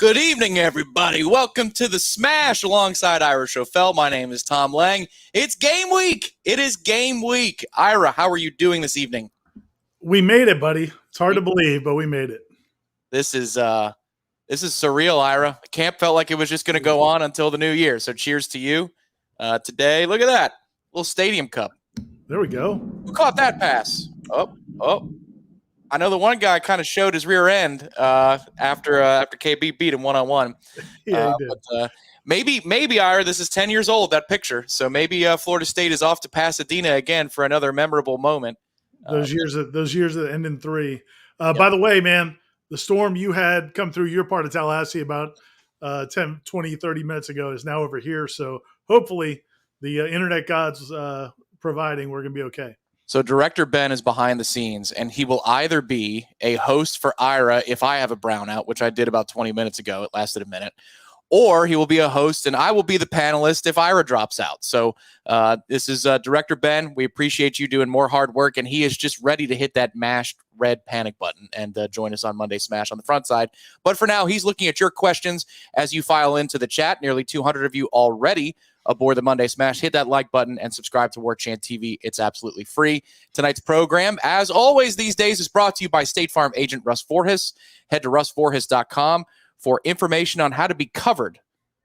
Good evening, everybody. Welcome to the Smash alongside Ira Schoffel. My name is Tom Lang. It's game week. It is game week. Ira, how are you doing this evening? We made it, buddy. It's hard to believe, but we made it. This is surreal, Ira. Camp felt like it was just going to go on until the new year. So cheers to you. Today, look at that. Little stadium cup. There we go. Who caught that pass? Oh. I know the one guy kind of showed his rear end after KB beat him one-on-one. Yeah, he did. But maybe, Ira, this is 10 years old, that picture. So maybe Florida State is off to Pasadena again for another memorable moment. Those years that end in 3. By the way, man, the storm you had come through your part of Tallahassee about 10, 20, 30 minutes ago is now over here. So hopefully the internet gods providing, we're going to be okay. So Director Ben is behind the scenes, and he will either be a host for Ira if I have a brownout, which I did about 20 minutes ago. It lasted a minute. Or he will be a host, and I will be the panelist if Ira drops out. So this is Director Ben. We appreciate you doing more hard work, and he is just ready to hit that mashed red panic button and join us on Monday Smash on the front side. But for now, he's looking at your questions as you file into the chat. Nearly 200 of you already aboard the Monday Smash. Hit that like button and subscribe to Warchant TV. It's absolutely free. Tonight's program, as always these days, is brought to you by State Farm agent Russ Forhis. Head to russforhis.com for information on how to be covered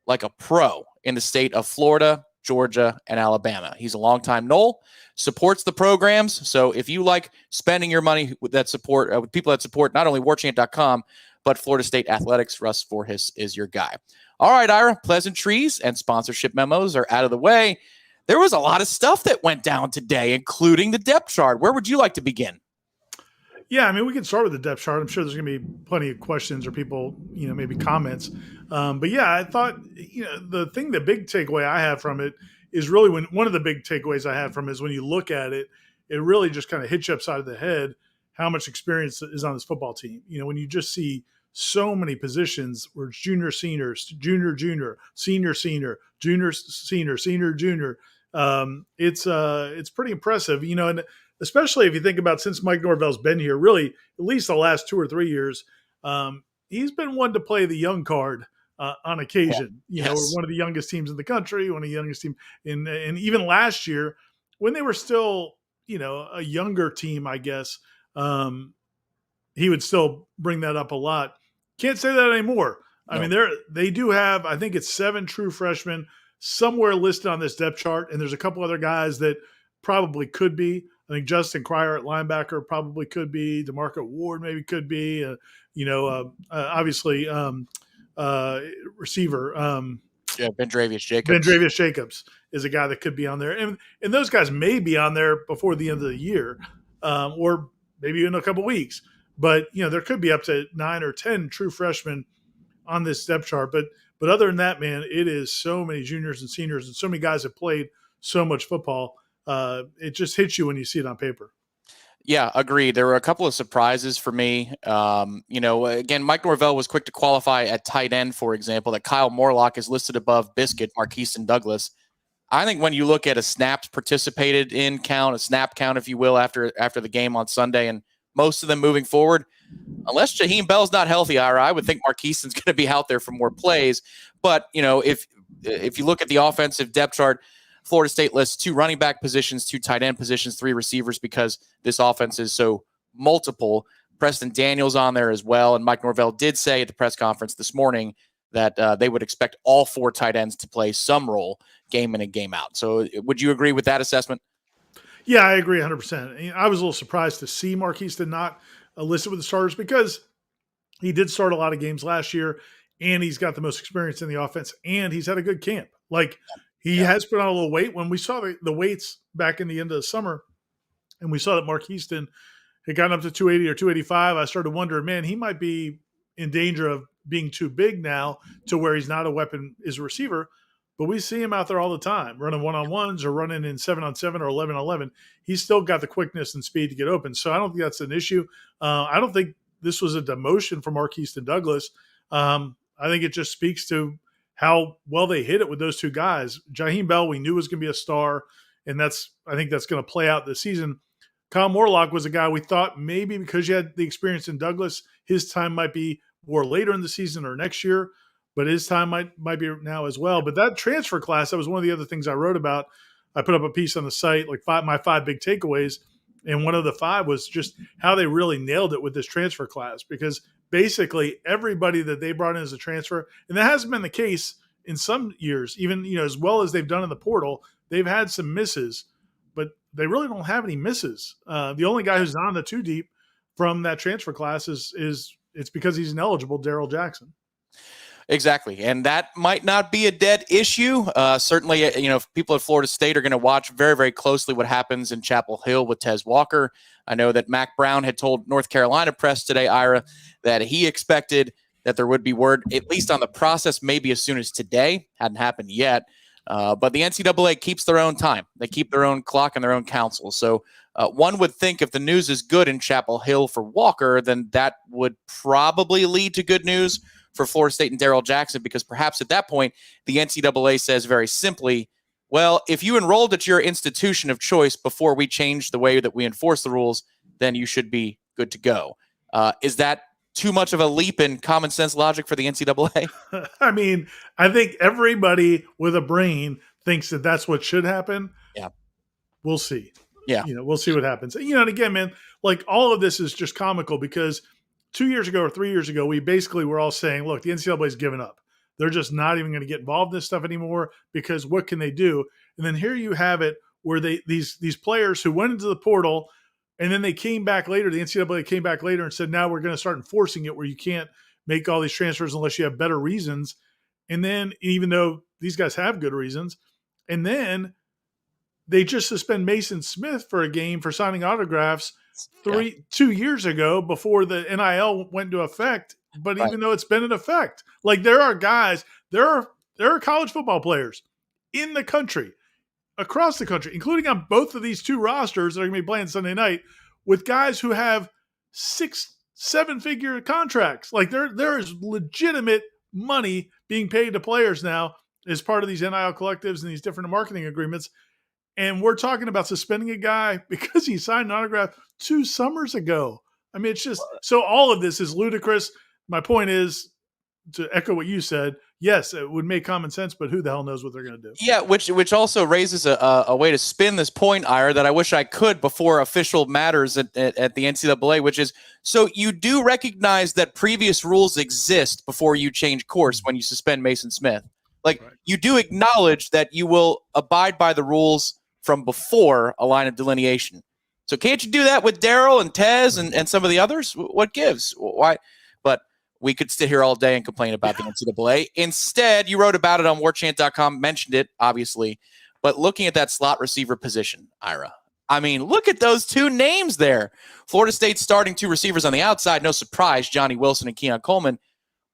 like a pro in the state of Florida, Georgia, and Alabama. He's a longtime Nole, supports the programs. So if you like spending your money with that support, with people that support not only warchant.com, but Florida State Athletics, Russ Forhis is your guy. All right, Ira, pleasantries and sponsorship memos are out of the way. There was a lot of stuff that went down today, including the depth chart. Where would you like to begin? Yeah, I mean, we can start with the depth chart. I'm sure there's going to be plenty of questions or people, maybe comments. But yeah, I thought, the big takeaway I have from it is really one of the big takeaways I had from it is when you look at it, it really just kind of hits you upside of the head how much experience is on this football team. When you just see so many positions where it's junior, senior, junior, senior, junior, senior, junior. It's pretty impressive, and especially if you think about since Mike Norvell's been here, really at least the last 2 or 3 years, he's been one to play the young card on occasion. We're one of the youngest teams in the country, one of the youngest teams and even last year when they were still, a younger team, I guess, he would still bring that up a lot. Can't say that anymore. No. I mean, they do have, I think it's 7 true freshmen somewhere listed on this depth chart, and there's a couple other guys that probably could be. I think Justin Cryer at linebacker probably could be. DeMarco Ward maybe could be. Obviously receiver. Bendravius Jacobs. Bendravius Jacobs is a guy that could be on there, and those guys may be on there before the end of the year, or maybe in a couple weeks. But, there could be up to 9 or 10 true freshmen on this depth chart. But other than that, man, it is so many juniors and seniors and so many guys have played so much football. It just hits you when you see it on paper. Yeah, agreed. There were a couple of surprises for me. Again, Mike Norvell was quick to qualify at tight end, for example, that Kyle Morlock is listed above Biscuit, Marquise Douglas. I think when you look at a snaps participated in count, a snap count, if you will, after the game on Sunday, and most of them moving forward, unless Jaheim Bell's not healthy, Ira, I would think Marquison's going to be out there for more plays. But, if you look at the offensive depth chart, Florida State lists 2 running back positions, 2 tight end positions, 3 receivers because this offense is so multiple. Preston Daniels on there as well. And Mike Norvell did say at the press conference this morning that they would expect all 4 tight ends to play some role game in and game out. So would you agree with that assessment? Yeah, I agree 100%. I was a little surprised to see Marquise not listed with the starters because he did start a lot of games last year, and he's got the most experience in the offense, and he's had a good camp. He has put on a little weight. When we saw the weights back in the end of the summer, and we saw that Marquise had gotten up to 280 or 285, I started wondering, man, he might be in danger of being too big now to where he's not a weapon as a receiver. But we see him out there all the time, running one-on-ones or running in 7-on-7 or 11-on-11. He's still got the quickness and speed to get open. So I don't think that's an issue. I don't think this was a demotion for Marquise Douglas. I think it just speaks to how well they hit it with those 2 guys. Jaheim Bell, we knew was going to be a star, and I think that's going to play out this season. Kyle Morlock was a guy we thought maybe because you had the experience in Douglas, his time might be or later in the season or next year, but his time might be now as well. But that transfer class, that was one of the other things I wrote about. I put up a piece on the site, like my 5 big takeaways. And one of the 5 was just how they really nailed it with this transfer class, because basically everybody that they brought in as a transfer, and that hasn't been the case in some years, even, as well as they've done in the portal, they've had some misses, but they really don't have any misses. The only guy who's not on the 2 deep from that transfer class is it's because he's ineligible, Darrell Jackson. Exactly. And that might not be a dead issue. Certainly, people at Florida State are going to watch very, very closely what happens in Chapel Hill with Tez Walker. I know that Mac Brown had told North Carolina Press today, Ira, that he expected that there would be word, at least on the process, maybe as soon as today. Hadn't happened yet. But the NCAA keeps their own time. They keep their own clock and their own counsel. So one would think if the news is good in Chapel Hill for Walker, then that would probably lead to good news for Florida State and Darrell Jackson, because perhaps at that point, the NCAA says very simply, well, if you enrolled at your institution of choice before we change the way that we enforce the rules, then you should be good to go. Is that too much of a leap in common sense logic for the NCAA? I mean, I think everybody with a brain thinks that that's what should happen. Yeah. We'll see. Yeah. We'll see what happens. And again, man, like all of this is just comical, because 2 years ago or 3 years ago, we basically were all saying, look, the NCAA's given up. They're just not even going to get involved in this stuff anymore, because what can they do? And then here you have it where these players who went into the portal, and then they came back later, the NCAA came back later and said, now we're going to start enforcing it where you can't make all these transfers unless you have better reasons. And then, even though these guys have good reasons, and then they just suspend Mason Smith for a game for signing autographs 2 years ago before the NIL went into effect. But even though it's been in effect, like there are college football players in the country, across the country, including on both of these 2 rosters that are going to be playing Sunday night, with guys who have 6-7-figure contracts. Like there is legitimate money being paid to players now as part of these NIL collectives and these different marketing agreements. And we're talking about suspending a guy because he signed an autograph 2 summers ago. I mean, it's just, so all of this is ludicrous. My point is, to echo what you said, yes, it would make common sense, but who the hell knows what they're going to do? Yeah, which also raises a way to spin this point, Ira, that I wish I could before official matters at the NCAA, which is, so you do recognize that previous rules exist before you change course when you suspend Mason Smith. Like, right. You do acknowledge that you will abide by the rules from before a line of delineation. So can't you do that with Darrell and Tez and some of the others? What gives? Why? But we could sit here all day and complain about the NCAA. Instead, you wrote about it on Warchant.com, mentioned it, obviously. But looking at that slot receiver position, Ira, I mean, look at those 2 names there. Florida State's starting 2 receivers on the outside. No surprise, Johnny Wilson and Keon Coleman.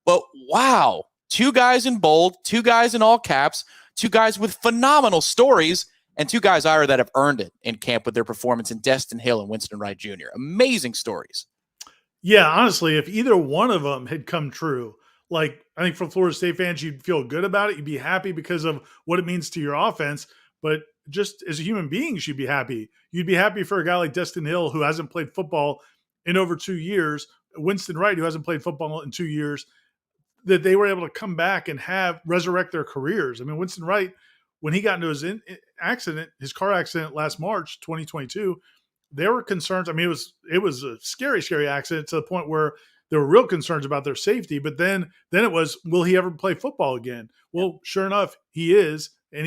But wow, 2 guys in bold, 2 guys in all caps, 2 guys with phenomenal stories, and 2 guys, Ira, that have earned it in camp with their performance in Destin Hill and Winston Wright Jr. Amazing stories. Yeah, honestly, if either one of them had come true, like I think for Florida State fans, you'd feel good about it. You'd be happy because of what it means to your offense. But just as a human being, you'd be happy. You'd be happy for a guy like Destin Hill, who hasn't played football in over 2 years, Winston Wright, who hasn't played football in 2 years, that they were able to come back and resurrect their careers. I mean, Winston Wright, when he got into his car accident last March, 2022, there were concerns. I mean, it was a scary, scary accident to the point where there were real concerns about their safety. But then it was, will he ever play football again? Well, sure enough, he is, and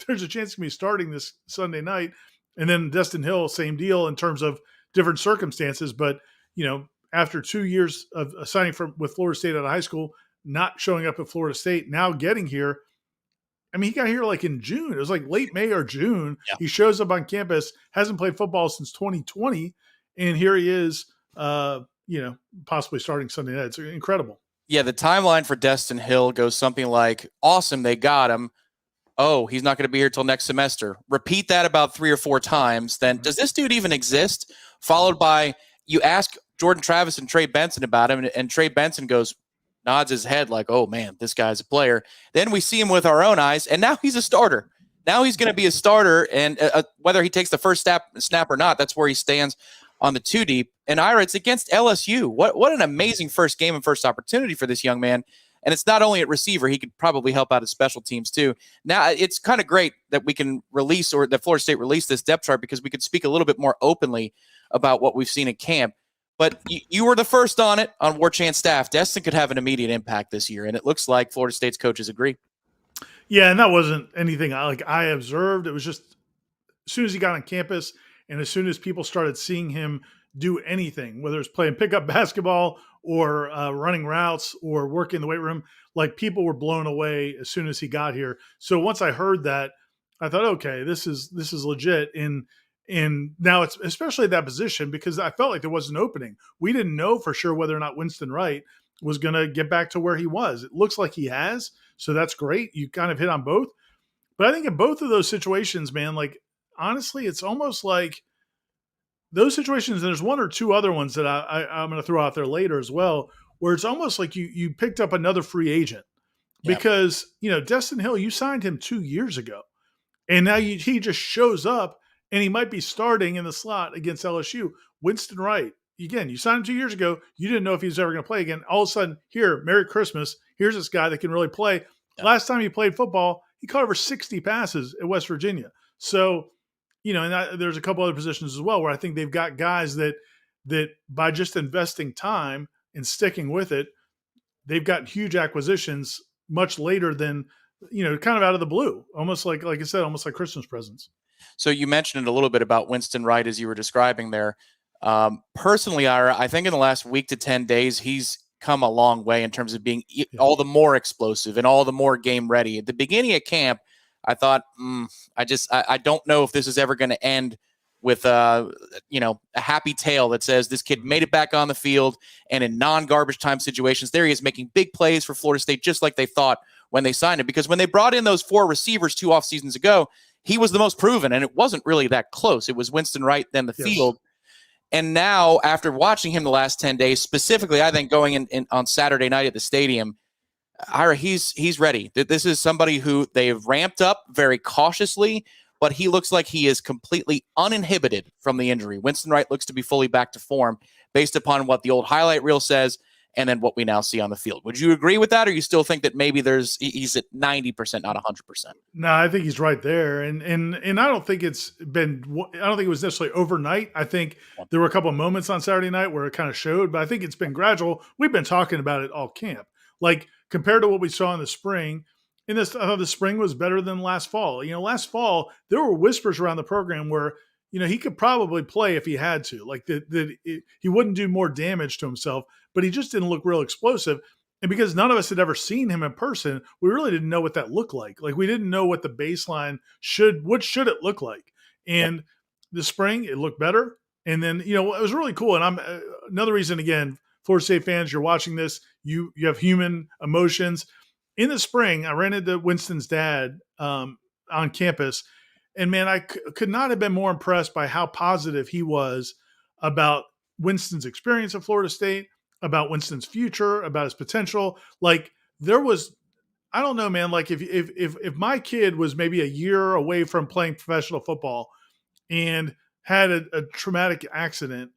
there's a chance he's going to be starting this Sunday night. And then Destin Hill, same deal in terms of different circumstances. But after 2 years of signing with Florida State out of high school, not showing up at Florida State, now getting here. I mean, he got here like in June. It was like late May or June. Yeah. He shows up on campus, hasn't played football since 2020, and here he is, possibly starting Sunday night. It's incredible. Yeah, the timeline for Destin Hill goes something like, awesome, they got him. Oh, he's not going to be here till next semester. Repeat that about 3 or 4 times. Then, does this dude even exist? Followed by, you ask Jordan Travis and Trey Benson about him, and Trey Benson nods his head like, oh, man, this guy's a player. Then we see him with our own eyes, and now he's a starter. Now he's going to be a starter, and whether he takes the first snap or not, that's where he stands. on the 2 deep. And Ira, it's against LSU. What an amazing first game and first opportunity for this young man. And it's not only at receiver, he could probably help out at special teams too. Now, it's kind of great that we can release, or that Florida State released this depth chart, because we could speak a little bit more openly about what we've seen at camp. But you were the first on it on Warchant staff. Destin could have an immediate impact this year, and it looks like Florida State's coaches agree. Yeah, and that wasn't anything I observed. It was just as soon as he got on campus and as soon as people started seeing him do anything, whether it's playing pickup basketball or running routes or working in the weight room, like people were blown away as soon as he got here. So once I heard that, I thought, okay, this is legit. And now it's especially that position, because I felt like there was an opening. We didn't know for sure whether or not Winston Wright was going to get back to where he was. It looks like he has, so that's great. You kind of hit on both. But I think in both of those situations, man, like honestly, it's almost like those situations, and there's one or two other ones that I'm going to throw out there later as well, where it's almost like you picked up another free agent. Yep. Because, Destin Hill, you signed him 2 years ago, and now he just shows up, and he might be starting in the slot against LSU. Winston Wright, again, you signed him 2 years ago. You didn't know if he was ever going to play again. All of a sudden, here, Merry Christmas. Here's this guy that can really play. Yep. Last time he played football, he caught over 60 passes at West Virginia. So, and there's a couple other positions as well where I think they've got guys that by just investing time and sticking with it, they've got huge acquisitions much later than, kind of out of the blue, almost like I said, almost like Christmas presents. So you mentioned it a little bit about Winston Wright as you were describing there. Personally, Ira, I think in the last week to 10 days, he's come a long way in terms of being all the more explosive and all the more game ready. At the beginning of camp, I thought, I don't know if this is ever going to end with a happy tale that says this kid made it back on the field, and in non-garbage time situations, there he is making big plays for Florida State, just like they thought when they signed him. Because when they brought in those 4 receivers 2 off seasons ago, he was the most proven, and it wasn't really that close. It was Winston Wright, then the field. And now, after watching him the last 10 days, specifically, I think going in on Saturday night at the stadium, Ira, he's ready. This is somebody who they've ramped up very cautiously, but he looks like he is completely uninhibited from the injury. Winston Wright looks to be fully back to form based upon what the old highlight reel says and then what we now see on the field. Would you agree with that, or you still think that maybe he's at 90%, not 100%? No, I think he's right there. And I don't think it was necessarily overnight. I think there were a couple of moments on Saturday night where it kind of showed, but I think it's been gradual. We've been talking about it all camp. Like, compared to what we saw in the spring, I thought the spring was better than last fall. Last fall, there were whispers around the program where, he could probably play if he had to. Like, he wouldn't do more damage to himself, but he just didn't look real explosive. And because none of us had ever seen him in person, we really didn't know what that looked like. Like, we didn't know what the baseline what should it look like. And the spring, it looked better. And then, it was really cool. And I'm another reason, again, Florida State fans, you're watching this, you have human emotions. In the spring, I ran into Winston's dad on campus, and man, I could not have been more impressed by how positive he was about Winston's experience at Florida State, about Winston's future, about his potential. Like, there was, I don't know, man, like if my kid was maybe a year away from playing professional football and had a traumatic accident,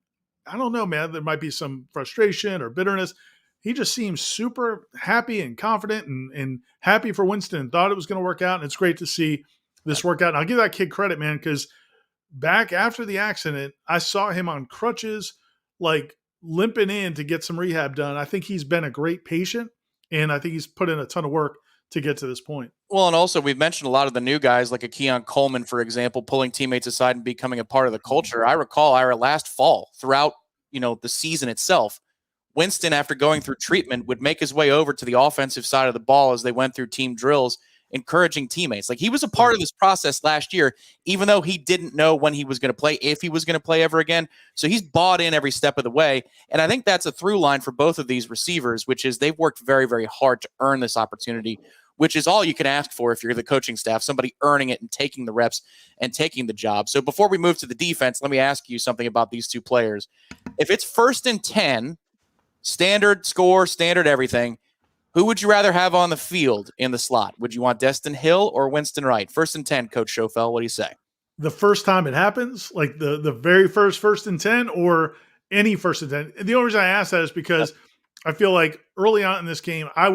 I don't know, man, there might be some frustration or bitterness. He just seems super happy and confident and happy for Winston and thought it was going to work out. And it's great to see this work out. And I'll give that kid credit, man, because back after the accident, I saw him on crutches, like limping in to get some rehab done. I think he's been a great patient, and I think he's put in a ton of work to get to this point. Well, and also we've mentioned a lot of the new guys, like a Keon Coleman, for example, pulling teammates aside and becoming a part of the culture. I recall, Ira, last fall, throughout the season itself, Winston, after going through treatment, would make his way over to the offensive side of the ball as they went through team drills, encouraging teammates. Like, he was a part of this process last year, even though he didn't know when he was going to play, if he was going to play ever again. So he's bought in every step of the way. And I think that's a through line for both of these receivers, which is they've worked very, very hard to earn this opportunity, which is all you can ask for if you're the coaching staff, somebody earning it and taking the reps and taking the job. So before we move to the defense, let me ask you something about these two players. If it's 1st and 10, standard score, standard everything, who would you rather have on the field in the slot? Would you want Destin Hill or Winston Wright? 1st and 10, Coach Schoffel, what do you say? the first time it happens, like the very first and 10, or any first and 10. And the only reason I ask that is because I feel like early on in this game, I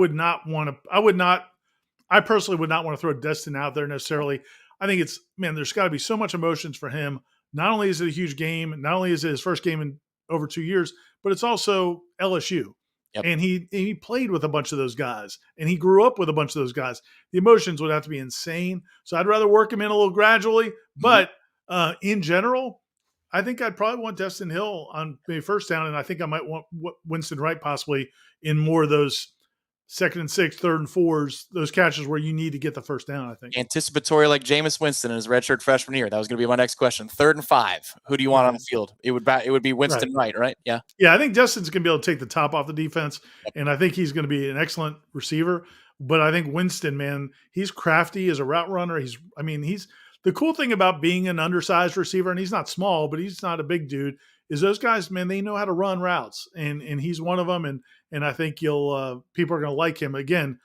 personally would not want to throw Destin out there necessarily. I think there's got to be so much emotions for him. Not only is it a huge game, not only is it his first game in over 2 years, but it's also LSU. Yep. And he played with a bunch of those guys, and he grew up with a bunch of those guys. The emotions would have to be insane. So I'd rather work him in a little gradually. But in general, I think I'd probably want Destin Hill on maybe first down, and I think I might want Winston Wright possibly in more of those 2nd and 6, 3rd and 4s, those catches where you need to get the first down, I think. Anticipatory like Jameis Winston in his redshirt freshman year. That was going to be my next question. 3rd and 5. Who do you want on the field? It would be Winston Wright, right? Yeah. Yeah, I think Destin's going to be able to take the top off the defense, and I think he's going to be an excellent receiver. But I think Winston, man, he's crafty as a route runner. He's the cool thing about being an undersized receiver, and he's not small, but he's not a big dude, is those guys, man, they know how to run routes, and he's one of them. And I think people are going to like him again,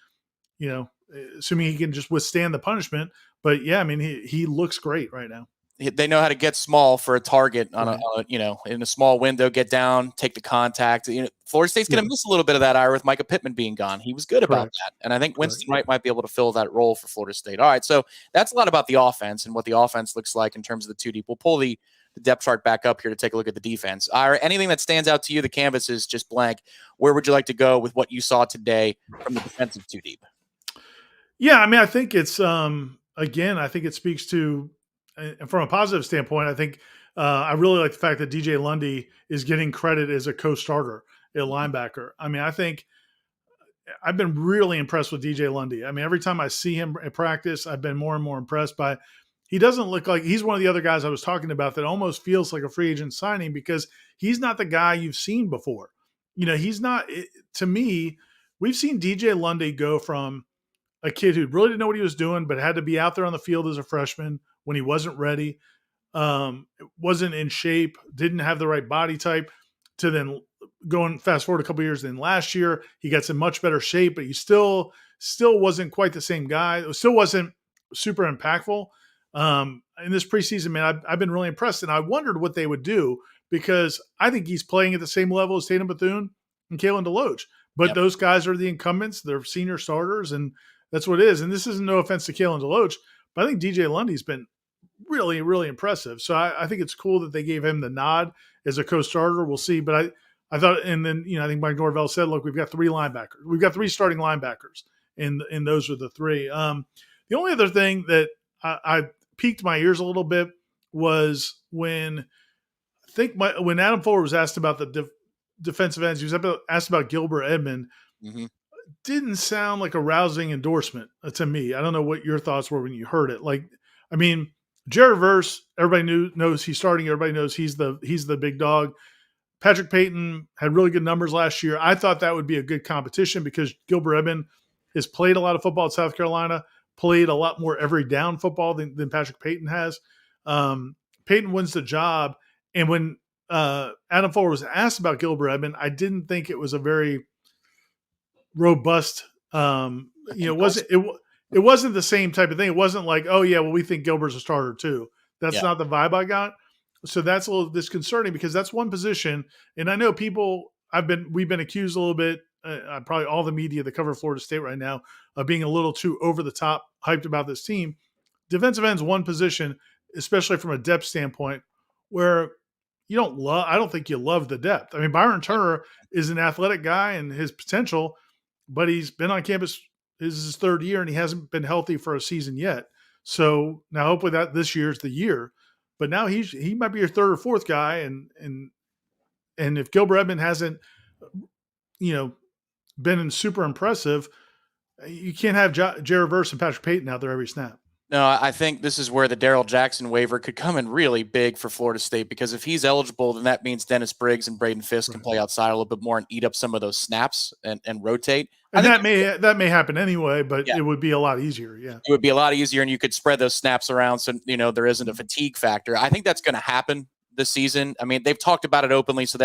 assuming he can just withstand the punishment. But yeah, I mean, he looks great right now. They know how to get small for a target on in a small window, get down, take the contact. Florida State's going to miss a little bit of that, Ira, with Micah Pittman being gone. He was good about that. And I think Winston Wright might be able to fill that role for Florida State. All right. So that's a lot about the offense and what the offense looks like in terms of the 2 deep. We'll pull the depth chart back up here to take a look at the defense. Ira, anything that stands out to you? The canvas is just blank. Where would you like to go with what you saw today from the defensive 2 deep? Yeah. I mean, I think it's, again, I think it speaks to, from a positive standpoint, I think I really like the fact that DJ Lundy is getting credit as a co-starter at linebacker. I mean, I think I've been really impressed with DJ Lundy. I mean, every time I see him at practice, I've been more and more impressed by. He doesn't look like he's one of the other guys I was talking about that almost feels like a free agent signing because he's not the guy you've seen before. He's not. To me, we've seen DJ Lundy go from a kid who really didn't know what he was doing, but had to be out there on the field as a freshman when he wasn't ready, wasn't in shape, didn't have the right body type, to then going fast forward a couple of years. Then last year, he got in much better shape, but he still wasn't quite the same guy. It still wasn't super impactful. In this preseason, man, I've been really impressed, and I wondered what they would do because I think he's playing at the same level as Tatum Bethune and Kalen DeLoach. But those guys are the incumbents; they're senior starters, and that's what it is. And this isn't no offense to Kalen DeLoach, but I think DJ Lundy's been really, really impressive. So I think it's cool that they gave him the nod as a co-starter. We'll see. But I thought, and then, I think Mike Norvell said, look, we've got 3 linebackers. We've got 3 starting linebackers, and those are the 3. The only other thing that I piqued my ears a little bit was when Adam Fuller was asked about the defensive ends, he was asked about Gilbert Edmond. Mm-hmm. Didn't sound like a rousing endorsement to me. I don't know what your thoughts were when you heard it. Jared Verse, everybody knows he's starting. Everybody knows he's the big dog. Patrick Payton had really good numbers last year. I thought that would be a good competition because Gilbert Edmond has played a lot of football at South Carolina, played a lot more every down football than Patrick Payton has. Payton wins the job. And when Adam Fuller was asked about Gilbert Edmond, I didn't think it was a very robust, it wasn't the same type of thing. It wasn't like, oh yeah, well, we think Gilbert's a starter too. That's not the vibe I got. So that's a little disconcerting because that's one position. And I know we've been accused a little bit, probably all the media that cover Florida State right now, of being a little too over the top hyped about this team. Defensive end's one position, especially from a depth standpoint, where I don't think you love the depth. I mean, Byron Turner is an athletic guy and his potential, but he's been on campus. This is his 3rd year, and he hasn't been healthy for a season yet. So now, hopefully, that this year's the year. But now he might be your 3rd or 4th guy, and if Gilbert Edmond hasn't, been super impressive, you can't have Jared Verse and Patrick Payton out there every snap. No, I think this is where the Darrell Jackson waiver could come in really big for Florida State because if he's eligible, then that means Dennis Briggs and Braden Fisk can play outside a little bit more and eat up some of those snaps and rotate. And that may happen anyway, but it would be a lot easier. Yeah, it would be a lot easier, and you could spread those snaps around so there isn't a fatigue factor. I think that's going to happen this season. I mean, they've talked about it openly, so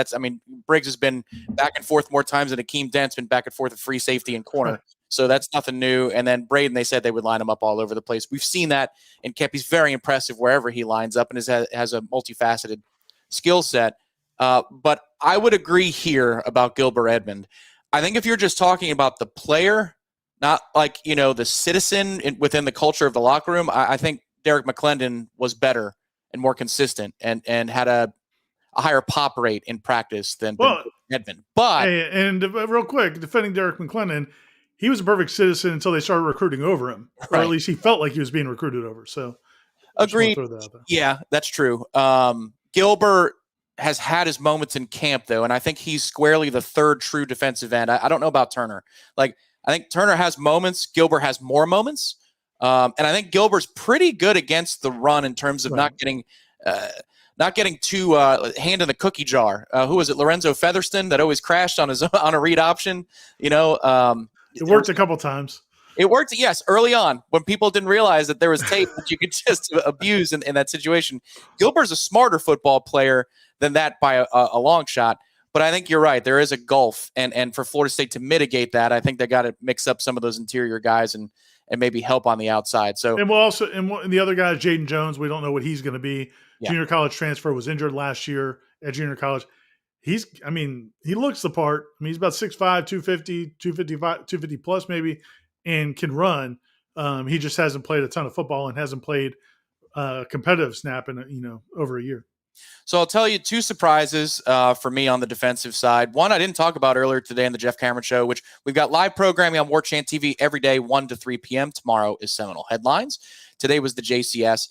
Briggs has been back and forth more times than Akeem Dent's been back and forth at free safety and corner. So that's nothing new. And then Braden, they said they would line him up all over the place. We've seen that in camp. He's very impressive wherever he lines up and has a multifaceted skill set. But I would agree here about Gilbert Edmond. I think if you're just talking about the player, not like, the citizen within the culture of the locker room, I think Derek McClendon was better and more consistent and had a higher pop rate in practice than Edmond. But and real quick, defending Derek McClendon, he was a perfect citizen until they started recruiting over him, or at least he felt like he was being recruited over. So, agreed. Yeah, that's true. Gilbert has had his moments in camp, though, and I think he's squarely the third true defensive end. I don't know about Turner. I think Turner has moments. Gilbert has more moments. And I think Gilbert's pretty good against the run in terms of not getting too hand in the cookie jar. Who was it? Lorenzo Featherston that always crashed on a read option. It worked a couple times. It worked, yes, early on when people didn't realize that there was tape that you could just abuse in that situation. Gilbert's a smarter football player than that by a long shot. But I think you're right. There is a gulf. And for Florida State to mitigate that, I think they got to mix up some of those interior guys and maybe help on the outside. So, and the other guy is Jaden Jones. We don't know what he's going to be. Yeah. Junior college transfer, was injured last year at junior college. He looks the part. He's about 6'5", 250, 255, 250 plus maybe, and can run. He just hasn't played a ton of football and hasn't played competitive snap in over a year. So I'll tell you two surprises for me on the defensive side. One I didn't talk about earlier today on the Jeff Cameron Show, which we've got live programming on Warchant TV every day, 1 to 3 p.m. Tomorrow is Seminole Headlines. Today was the JCS.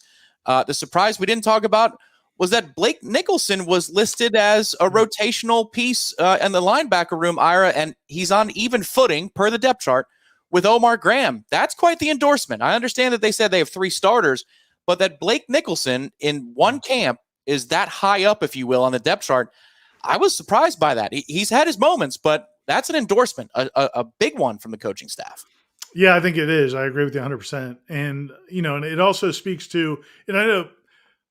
The surprise we didn't talk about was that Blake Nicholson was listed as a rotational piece in the linebacker room, Ira, and he's on even footing, per the depth chart, with Omar Graham. That's quite the endorsement. I understand that they said they have 3 starters, but that Blake Nicholson in one camp is that high up, if you will, on the depth chart. I was surprised by that. He's had his moments, but that's an endorsement, a big one from the coaching staff. Yeah, I think it is. I agree with you 100%. And, and it also speaks to, and I know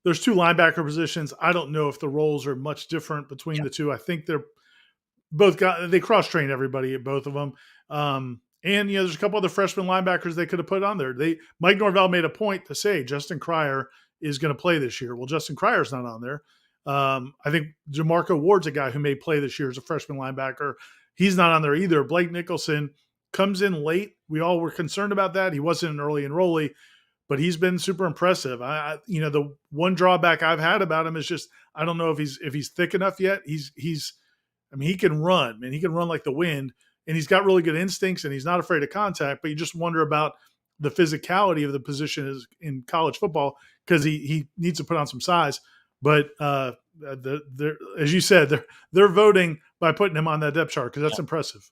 there's 2 linebacker positions. I don't know if the roles are much different between the two. I think they're both they cross-train everybody at both of them. And, there's a couple other freshman linebackers they could have put on there. Mike Norvell made a point to say Justin Cryer is going to play this year. Well, Justin Cryer's not on there. I think DeMarco Ward's a guy who may play this year as a freshman linebacker. He's not on there either. Blake Nicholson comes in late. We all were concerned about that. He wasn't an early enrollee, but he's been super impressive. The one drawback I've had about him is just I don't know if he's thick enough yet. He can run, man. He can run like the wind, and he's got really good instincts, and he's not afraid of contact. But you just wonder about the physicality of the position in college football because he needs to put on some size. But as you said, they're voting by putting him on that depth chart because that's impressive.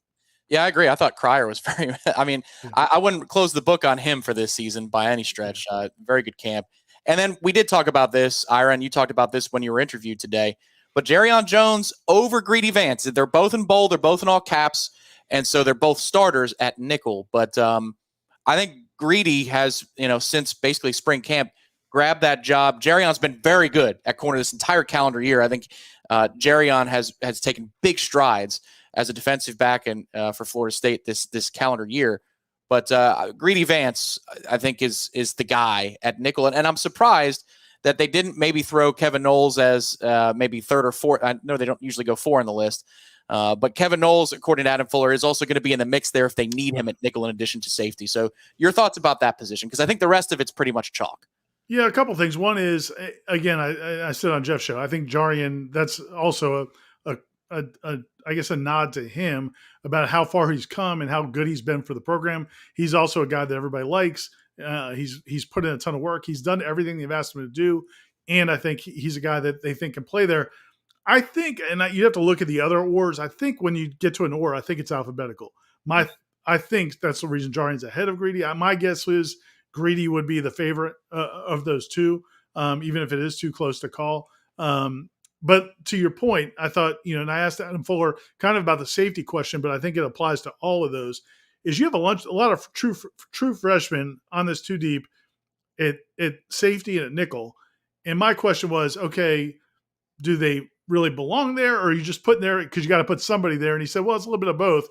Yeah, I agree. I thought Cryer was very – I wouldn't close the book on him for this season by any stretch. Very good camp. And then we did talk about this, Ira, and you talked about this when you were interviewed today. But Jerrion Jones over Greedy Vance. They're both in bold. They're both in all caps. And so they're both starters at nickel. But I think Greedy has, since basically spring camp, grabbed that job. Jerrion's been very good at corner this entire calendar year. I think Jerrion has taken big strides as a defensive back and for Florida State this calendar year. But Greedy Vance, I think, is the guy at nickel. And I'm surprised that they didn't maybe throw Kevin Noles as maybe 3rd or 4th. I know they don't usually go 4 on the list. But Kevin Noles, according to Adam Fuller, is also going to be in the mix there if they need him at nickel in addition to safety. So your thoughts about that position? Because I think the rest of it's pretty much chalk. Yeah, a couple things. One is, again, I said on Jeff's show, I think Jerrion, that's also I guess a nod to him about how far he's come and how good he's been for the program. He's also a guy that everybody likes. He's put in a ton of work. He's done everything they've asked him to do. And I think he's a guy that they think can play there. I think, and you have to look at the other ors. I think when you get to an or, I think it's alphabetical. I think that's the reason Jerrion's ahead of Greedy. My guess is Greedy would be the favorite of those two, even if it is too close to call. But to your point, I thought, and I asked Adam Fuller kind of about the safety question, but I think it applies to all of those, is you have a lot of true freshmen on this 2 deep at safety and at nickel. And my question was, okay, do they really belong there, or are you just putting there because you got to put somebody there? And he said, well, it's a little bit of both.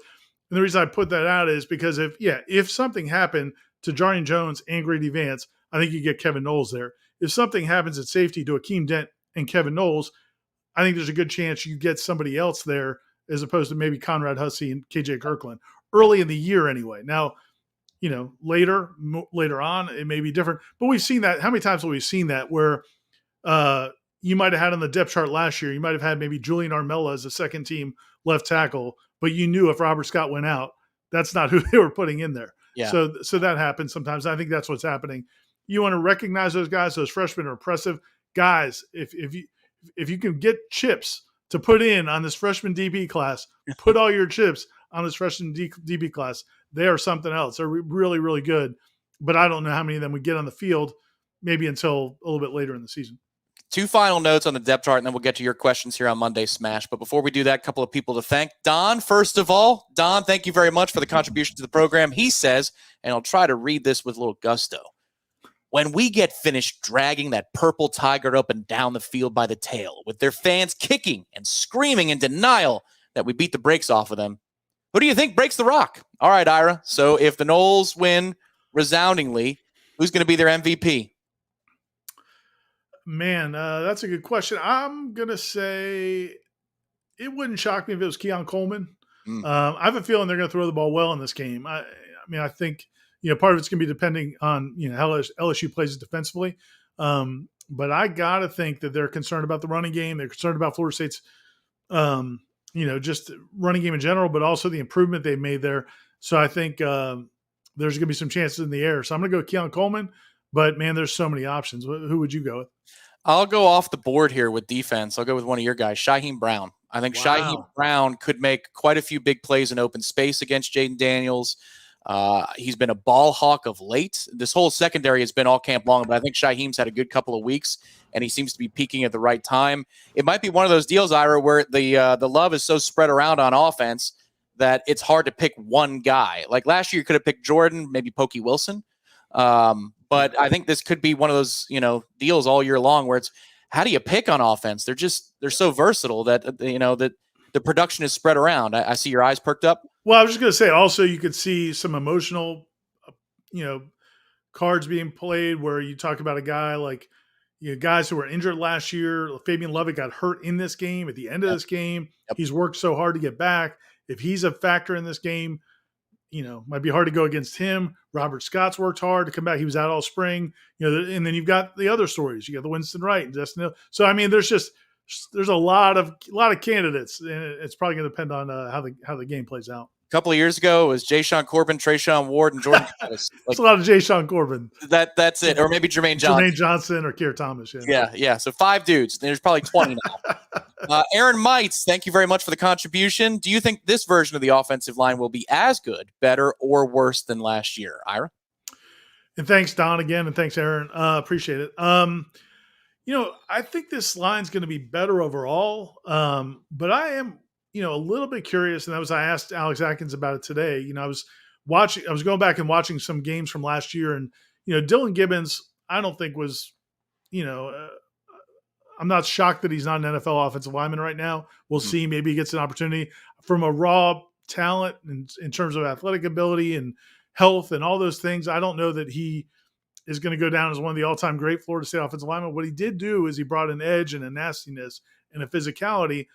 And the reason I put that out is because if something happened to Jarnian Jones and Grady Vance, I think you get Kevin Knowles there. If something happens at safety to Akeem Dent and Kevin Knowles, I think there's a good chance you get somebody else there as opposed to maybe Conrad Hussey and KJ Kirkland early in the year anyway. Now, later on, it may be different. But we've seen that. How many times have we seen that where you might have had on the depth chart last year, you might have had maybe Julian Armella as a second team left tackle, but you knew if Robert Scott went out, that's not who they were putting in there. Yeah. So that happens sometimes. I think that's what's happening. You want to recognize those guys. Those freshmen are impressive guys. If you can get chips to put in on this freshman DB class, put all your chips on this freshman DB class. They are something else. They're really, really good. But I don't know how many of them we get on the field, maybe until a little bit later in the season. 2 final notes on the depth chart, and then we'll get to your questions here on Monday Smash. But before we do that, a couple of people to thank. Don, first of all. Don, thank you very much for the contribution to the program. He says, and I'll try to read this with a little gusto, when we get finished dragging that purple tiger up and down the field by the tail, with their fans kicking and screaming in denial that we beat the brakes off of them, who do you think breaks the rock? All right, Ira. So if the Noles win resoundingly, who's going to be their MVP? Man, that's a good question. I'm going to say it wouldn't shock me if it was Keon Coleman. I have a feeling they're going to throw the ball well in this game. I think, part of it's going to be depending on, how LSU plays defensively. But I got to think that they're concerned about the running game. They're concerned about Florida State's, just running game in general, but also the improvement they've made there. So I think there's going to be some chances in the air. So I'm going to go with Keon Coleman. But, man, there's so many options. Who would you go with? I'll go off the board here with defense. I'll go with one of your guys, Shaheem Brown. I think Shaheem Brown could make quite a few big plays in open space against Jaden Daniels. He's been a ball hawk of late. This whole secondary has been all camp long, but I think Shaheem's had a good couple of weeks, and he seems to be peaking at the right time. It might be one of those deals, Ira, where the love is so spread around on offense that it's hard to pick one guy. Like last year, you could have picked Jordan, maybe Pokey Wilson. But I think this could be one of those, deals all year long where it's how do you pick on offense? They're so versatile that, that the production is spread around. I see your eyes perked up. Well, I was just going to say also you could see some emotional, cards being played where you talk about a guy like, guys who were injured last year. Fabian Lovett got hurt in this game at the end of this game. Yep. He's worked so hard to get back. If he's a factor in this game, might be hard to go against him. Robert Scott's worked hard to come back. He was out all spring, and then you've got the other stories. You got the Winston Wright and Justin Hill. So, there's a lot of candidates, and it's probably going to depend on how the game plays out. A couple of years ago, it was Jayshon Corbin, Trayshawn Ward, and Jordan Davis. It's a lot of Jayshon Corbin. That's it. Or maybe Jermaine Johnson. Jermaine Johnson or Keir Thomas. Yeah. So 5 dudes. There's probably 20 now. Aaron Mites, thank you very much for the contribution. Do you think this version of the offensive line will be as good, better, or worse than last year? Ira? And thanks, Don, again, and thanks, Aaron. Appreciate it. I think this line's going to be better overall, but I am a little bit curious, and I asked Alex Atkins about it today. I was going back and watching some games from last year, and Dylan Gibbons, I don't think was, I'm not shocked that he's not an NFL offensive lineman right now. We'll see. Maybe he gets an opportunity from a raw talent in terms of athletic ability and health and all those things. I don't know that he is going to go down as one of the all-time great Florida State offensive linemen. What he did do is he brought an edge and a nastiness and a physicality.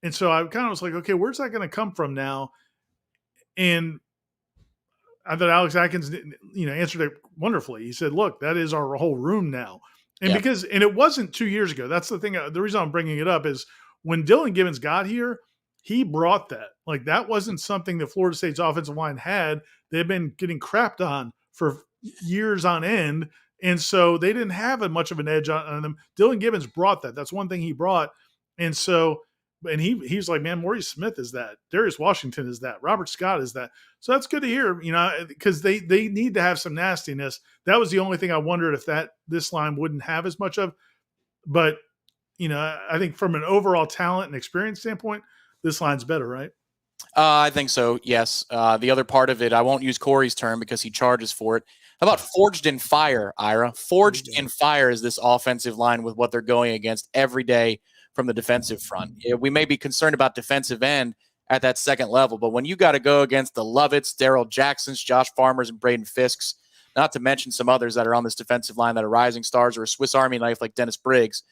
And so I kind of was like, okay, where's that going to come from now? And I thought Alex Atkins, answered it wonderfully. He said, look, that is our whole room now. And and it wasn't 2 years ago. That's the thing. The reason I'm bringing it up is when Dylan Gibbons got here, he brought that. Like that wasn't something that Florida State's offensive line had. They've been getting crapped on for years on end. And so they didn't have much of an edge on them. Dylan Gibbons brought that. That's one thing he brought. And so, and he's like, man, Maurice Smith is that. Darius Washington is that. Robert Scott is that. So that's good to hear, because they need to have some nastiness. That was the only thing I wondered if this line wouldn't have as much of. But, I think from an overall talent and experience standpoint, this line's better, right? I think so, yes. The other part of it, I won't use Corey's term because he charges for it. How about forged in fire, Ira? Forged in fire is this offensive line with what they're going against every day from the defensive front. We may be concerned about defensive end at that second level. But when you got to go against the Lovitts, Daryl Jacksons, Josh Farmers, and Braden Fisks, not to mention some others that are on this defensive line that are rising stars or a Swiss Army knife like Dennis Briggs,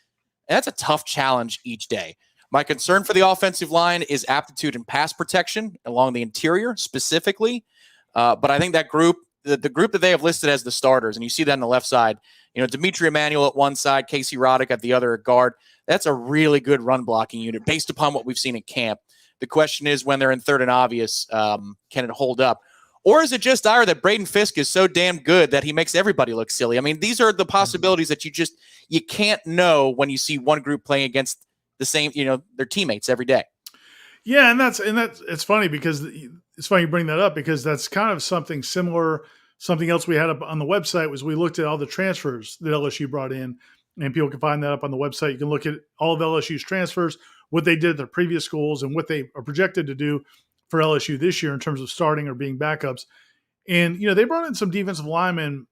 that's a tough challenge each day. My concern for the offensive line is aptitude and pass protection along the interior specifically. But I think that group, the group that they have listed as the starters, and you see that on the left side, Dimitri Emmanuel at one side, Casey Roddick at the other guard, that's a really good run blocking unit based upon what we've seen in camp. The question is when they're in third and obvious, can it hold up? Or is it just that Braden Fisk is so damn good that he makes everybody look silly? I mean, these are the possibilities that you can't know when you see one group playing against the same, their teammates every day. Yeah, and that's it's funny because it's funny you bring that up because that's kind of something similar. Something else we had up on the website was we looked at all the transfers that LSU brought in, and people can find that up on the website. You can look at all of LSU's transfers, what they did at their previous schools, and what they are projected to do for LSU this year in terms of starting or being backups. And, they brought in some defensive linemen,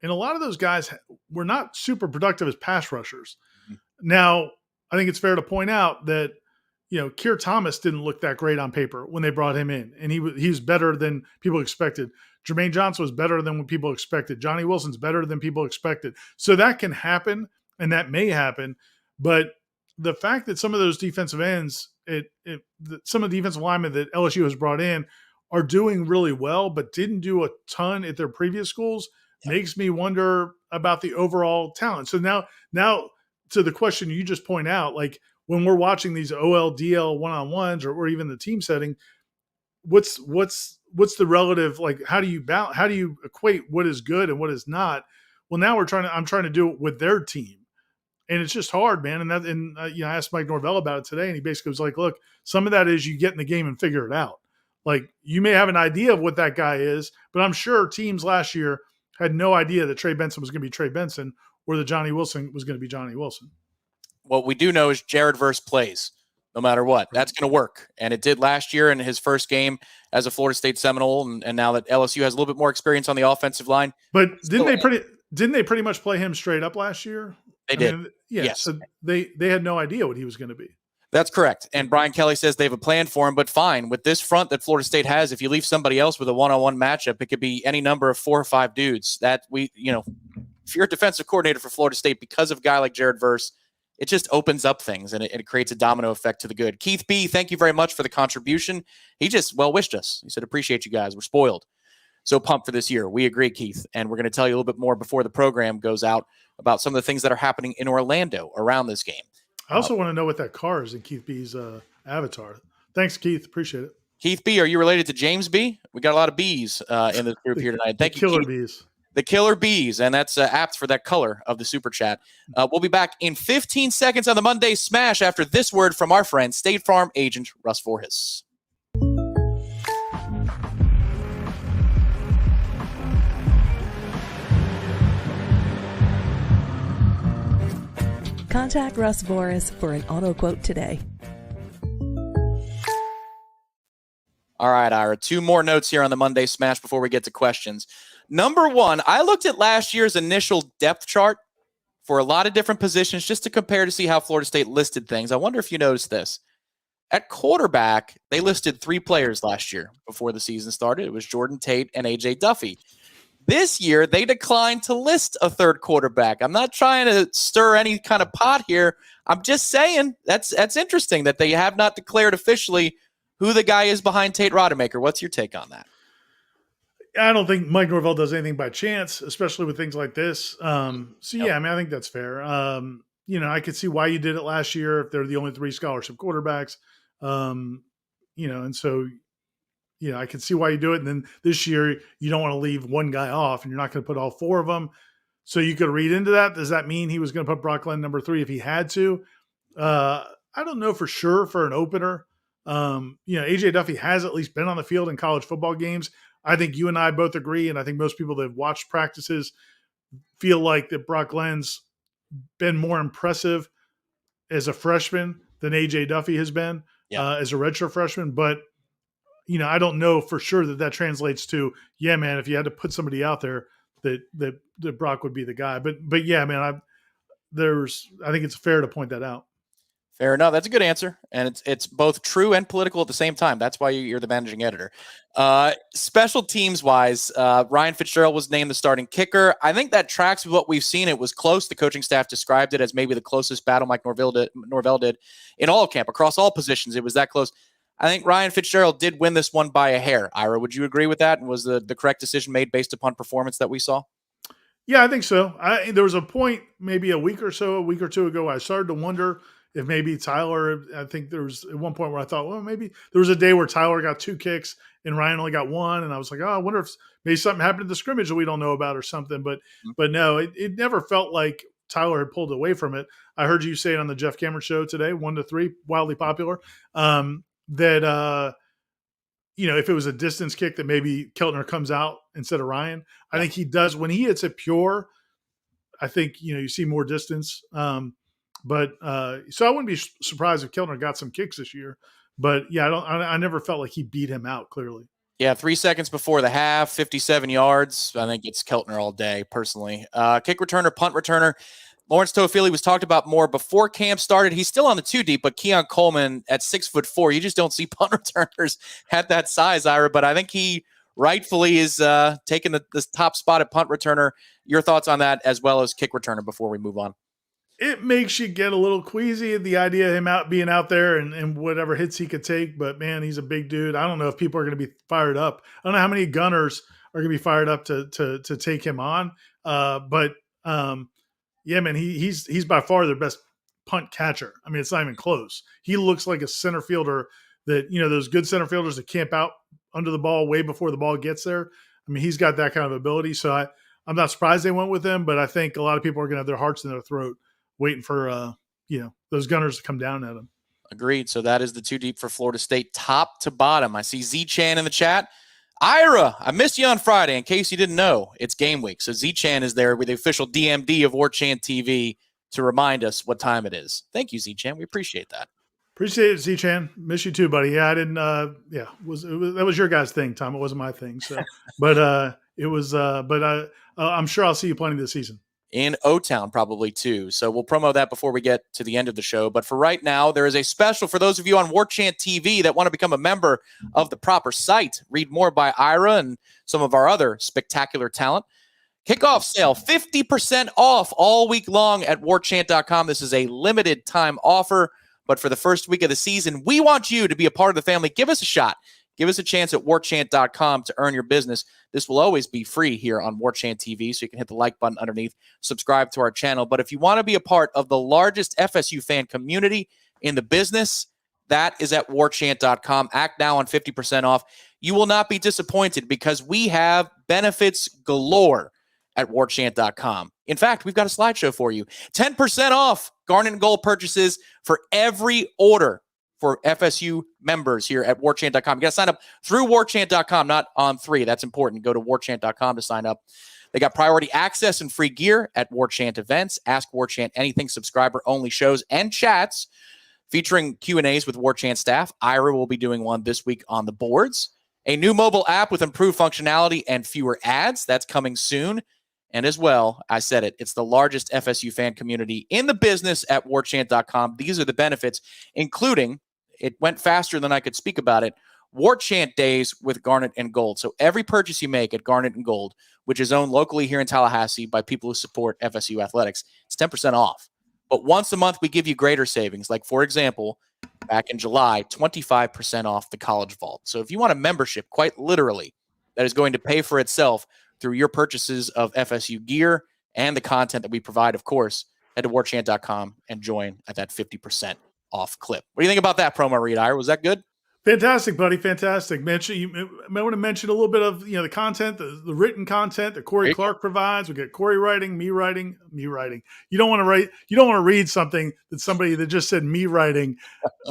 and a lot of those guys were not super productive as pass rushers. Mm-hmm. Now, I think it's fair to point out that, Keir Thomas didn't look that great on paper when they brought him in, and he was better than people expected. Jermaine Johnson was better than what people expected. Johnny Wilson's better than people expected. So that can happen, and that may happen, but the fact that some of those defensive ends, some of the defensive linemen that LSU has brought in are doing really well, but didn't do a ton at their previous schools, makes me wonder about the overall talent. So now to the question you just point out, like when we're watching these OL, DL one-on-ones or even the team setting, what's the relative, like how do you equate what is good and what is not? Well, now I'm trying to do it with their team. And it's just hard, man. And I asked Mike Norvell about it today, and he basically was like, look, some of that is you get in the game and figure it out. Like you may have an idea of what that guy is, but I'm sure teams last year had no idea that Trey Benson was going to be Trey Benson or that Johnny Wilson was going to be Johnny Wilson. What we do know is Jared Verse plays no matter what. That's going to work. And it did last year in his first game as a Florida State Seminole. And now that LSU has a little bit more experience on the offensive line. But didn't they pretty much play him straight up last year? They did. Yes. So they had no idea what he was going to be. That's correct. And Brian Kelly says they have a plan for him, but fine. With this front that Florida State has, if you leave somebody else with a one-on-one matchup, it could be any number of 4 or 5 dudes that if you're a defensive coordinator for Florida State, because of a guy like Jared Verse, it just opens up things and it creates a domino effect to the good. Keith B., thank you very much for the contribution. He just wished us. He said, appreciate you guys. We're spoiled. So pumped for this year. We agree, Keith. And we're going to tell you a little bit more before the program goes out about some of the things that are happening in Orlando around this game. I also want to know what that car is in Keith B's avatar. Thanks, Keith. Appreciate it. Keith B., are you related to James B.? We got a lot of B's in this group here tonight. Thank you, Killer Keith. Bees. The Killer Bees, and that's apt for that color of the Super Chat. We'll be back in 15 seconds on the Monday Smash after this word from our friend, State Farm agent Russ Voorhis. Contact Russ Voorhis for an auto quote today. All right, Ira, 2 more notes here on the Monday Smash before we get to questions. Number 1, I looked at last year's initial depth chart for a lot of different positions just to compare to see how Florida State listed things. I wonder if you noticed this. At quarterback, they listed 3 players last year before the season started. It was Jordan Tate and A.J. Duffy. This year, they declined to list a 3rd quarterback. I'm not trying to stir any kind of pot here. I'm just saying that's interesting that they have not declared officially who the guy is behind Tate Rodemaker. What's your take on that? I don't think Mike Norvell does anything by chance, especially with things like this. I think that's fair. I could see why you did it last year if they're the only 3 scholarship quarterbacks. And so I can see why you do it. And then this year you don't want to leave one guy off and you're not going to put all 4 of them. So you could read into that. Does that mean he was going to put Brock Glenn number 3 if he had to? I don't know for sure for an opener. AJ Duffy has at least been on the field in college football games. I think you and I both agree, and I think most people that have watched practices feel like that Brock Glenn's been more impressive as a freshman than AJ Duffy has been as a redshirt freshman. But, I don't know for sure that translates to, man, if you had to put somebody out there that Brock would be the guy. But yeah, man, I think it's fair to point that out. Fair enough. That's a good answer. And it's both true and political at the same time. That's why you're the managing editor. Special teams wise, Ryan Fitzgerald was named the starting kicker. I think that tracks with what we've seen. It was close. The coaching staff described it as maybe the closest battle Mike Norvell did in all camp across all positions. It was that close. I think Ryan Fitzgerald did win this one by a hair. Ira, would you agree with that? And was the correct decision made based upon performance that we saw? Yeah, I think so. There was a point maybe a week or two ago, I started to wonder if maybe Tyler, I think there was at one point where I thought, well, maybe there was a day where Tyler got 2 kicks and Ryan only got 1. And I was like, oh, I wonder if maybe something happened in the scrimmage that we don't know about or something. But no, it never felt like Tyler had pulled away from it. I heard you say it on the Jeff Cameron show today, 1-3, wildly popular, that, if it was a distance kick that maybe Keltner comes out instead of Ryan. I think he does. When he hits it pure, I think, you see more distance. So I wouldn't be surprised if Keltner got some kicks this year. But yeah, I never felt like he beat him out clearly. Yeah, 3 seconds before the half, 57 yards. I think it's Keltner all day, personally. Kick returner, punt returner. Lawrence Toafili was talked about more before camp started. He's still on the 2 deep, but Keon Coleman at 6'4", you just don't see punt returners at that size, Ira. But I think he rightfully is taking the top spot at punt returner. Your thoughts on that as well as kick returner before we move on? It makes you get a little queasy, the idea of him being out there and whatever hits he could take. But, man, he's a big dude. I don't know if people are going to be fired up. I don't know how many gunners are going to be fired up to take him on. Yeah, man, he's by far their best punt catcher. I mean, it's not even close. He looks like a center fielder that, those good center fielders that camp out under the ball way before the ball gets there. I mean, he's got that kind of ability. So I'm not surprised they went with him, but I think a lot of people are going to have their hearts in their throat waiting for, those gunners to come down at him. Agreed. So that is the 2 deep for Florida State, top to bottom. I see Z-Chan in the chat. Ira, I missed you on Friday. In case you didn't know, it's game week. So Z-Chan is there with the official DMD of Warchant TV to remind us what time it is. Thank you, Z-Chan. We appreciate that. Appreciate it, Z-Chan. Miss you too, buddy. Yeah, I didn't. That was your guys' thing, Tom. It wasn't my thing. So, I'm sure I'll see you plenty this season. In O-Town probably too. So we'll promo that before we get to the end of the show. But for right now, there is a special for those of you on Warchant TV that want to become a member of the proper site. Read more by Ira and some of our other spectacular talent. Kickoff sale, 50% off all week long at warchant.com. This is a limited time offer, but for the first week of the season, we want you to be a part of the family. Give us a shot. Give us a chance at warchant.com to earn your business. This will always be free here on Warchant TV, so you can hit the like button underneath, subscribe to our channel. But if you want to be a part of the largest FSU fan community in the business, that is at warchant.com. Act now on 50% off. You will not be disappointed because we have benefits galore at warchant.com. In fact, we've got a slideshow for you. 10% off Garnet and Gold purchases for every order for FSU members here at warchant.com. You got to sign up through warchant.com, not on 3. That's important. Go to warchant.com to sign up. They got priority access and free gear at Warchant events. Ask Warchant anything, subscriber-only shows and chats featuring Q&As with Warchant staff. Ira will be doing one this week on the boards. A new mobile app with improved functionality and fewer ads. That's coming soon. And as well, I said it, it's the largest FSU fan community in the business at warchant.com. These are the benefits, including, it went faster than I could speak about it, Warchant days with Garnet and Gold. So every purchase you make at Garnet and Gold, which is owned locally here in Tallahassee by people who support FSU athletics, it's 10% off. But once a month, we give you greater savings. Like, for example, back in July, 25% off the College Vault. So if you want a membership, quite literally, that is going to pay for itself through your purchases of FSU gear and the content that we provide, of course, head to warchant.com and join at that 50% off clip. What do you think about that promo read, Ira? Was that good? Fantastic, buddy. Fantastic. You may want to mention a little bit of the content, the written content that Corey Clark provides. We get Corey writing, me writing, me writing. You don't want to write. You don't want to read something that somebody that just said me writing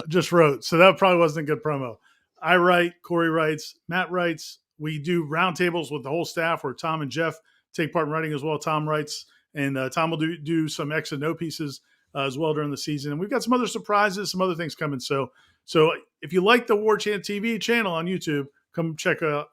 just wrote. So that probably wasn't a good promo. I write, Corey writes, Matt writes. We do roundtables with the whole staff where Tom and Jeff take part in writing as well. Tom writes, and Tom will do some X and O pieces as well during the season. And we've got some other surprises, some other things coming. So if you like the Warchant TV channel on YouTube, come check out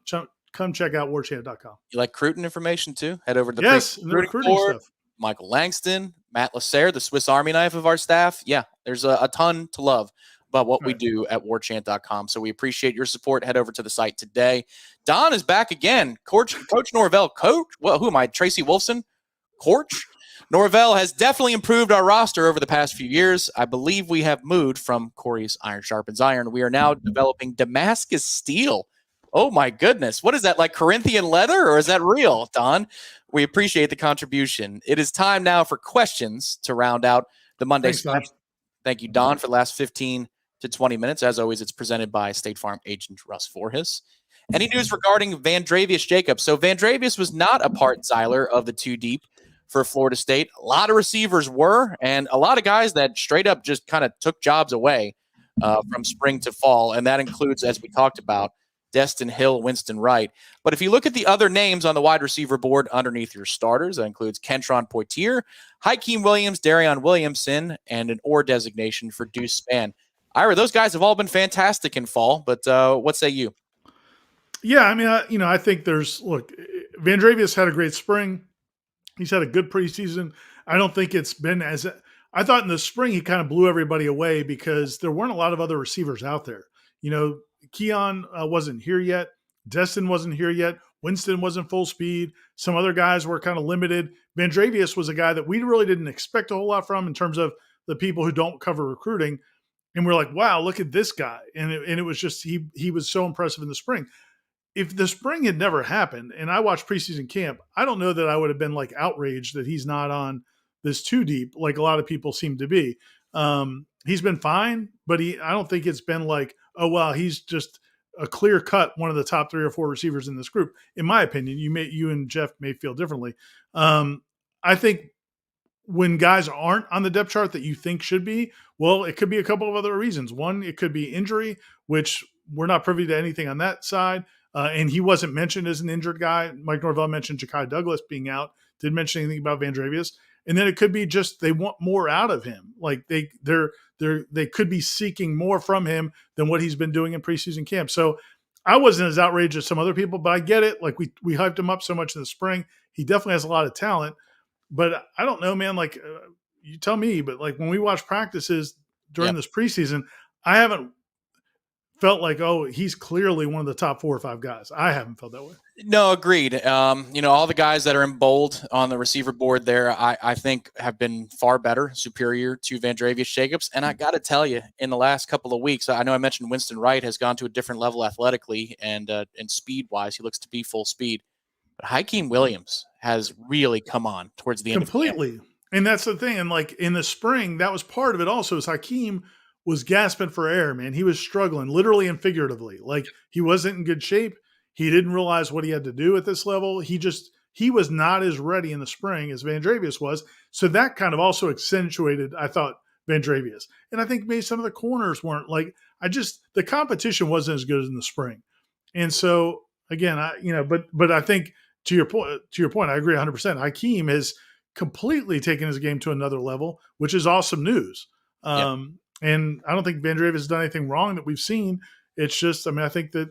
warchant.com. You like recruiting information too? Head over to the recruiting board. stuff. Michael Langston, Matt Lasser, the Swiss Army knife of our staff. Yeah, there's a ton to love about what we do at warchant.com. So we appreciate your support. Head over to the site today. Don is back again. Coach Norvell, who am I? Tracy Wolfson? Coach Norvell has definitely improved our roster over the past few years. I believe we have moved from Corey's Iron Sharpens Iron. We are now developing Damascus Steel. Oh my goodness. What is that, like Corinthian leather, or is that real, Don? We appreciate the contribution. It is time now for questions to round out the Monday Splash. Thank you, Don, for the last 15 to 20 minutes. As always, it's presented by State Farm agent Russ Forhis. Any news regarding Vandravius Jacobs? So Vandravius was not a part, Zyler, of the two deep for Florida State. A lot of receivers were, and a lot of guys that straight up just kind of took jobs away from spring to fall. And that includes, as we talked about, Destin Hill, Winston Wright. But if you look at the other names on the wide receiver board underneath your starters, that includes Kentron Poitier, Hakeem Williams, Darion Williamson, and an OR designation for Deuce Spann. Ira, those guys have all been fantastic in fall, but what say you? Yeah, I mean, I think Vandravius had a great spring. He's had a good preseason. I don't think it's been I thought in the spring he kind of blew everybody away because there weren't a lot of other receivers out there. Keon wasn't here yet. Destin wasn't here yet. Winston wasn't full speed. Some other guys were kind of limited. Vandravius was a guy that we really didn't expect a whole lot from in terms of the people who don't cover recruiting. And we're like, wow, look at this guy. And it was just, he was so impressive in the spring. If the spring had never happened and I watched preseason camp, I don't know that I would have been like outraged that he's not on this two deep like a lot of people seem to be. He's been fine, but I don't think it's been like, oh, wow, he's just a clear cut one of the top 3 or 4 receivers in this group. In my opinion, you and Jeff may feel differently. I think when guys aren't on the depth chart that you think should be, well, it could be a couple of other reasons. One, it could be injury, which we're not privy to anything on that side. And he wasn't mentioned as an injured guy. Mike Norvell mentioned Ja'Kai Douglas being out. Didn't mention anything about Vandravius. And then it could be just they want more out of him. Like they could be seeking more from him than what he's been doing in preseason camp. So I wasn't as outraged as some other people, but I get it. Like we hyped him up so much in the spring. He definitely has a lot of talent. But I don't know, man. Like you tell me. But like when we watch practices during this preseason, I haven't felt like, oh, he's clearly one of the top 4 or 5 guys. I haven't felt that way. No, agreed. All the guys that are in bold on the receiver board there, I think have been far better, superior to Vandravius Jacobs. And I got to tell you, in the last couple of weeks, I know I mentioned Winston Wright has gone to a different level athletically and speed-wise. He looks to be full speed. But Hakeem Williams has really come on towards the end completely. Of the game. And that's the thing. And like in the spring, that was part of it also, is Hakeem was gasping for air, man. He was struggling literally and figuratively. Like he wasn't in good shape. He didn't realize what he had to do at this level. He was not as ready in the spring as Vandravius was. So that kind of also accentuated, I thought, Vandravius. And I think maybe some of the corners weren't the competition wasn't as good as in the spring. And so again, but I think to your point, I agree 100%. Hakeem has completely taken his game to another level, which is awesome news. And I don't think Vandravius has done anything wrong that we've seen. It's just, I think that,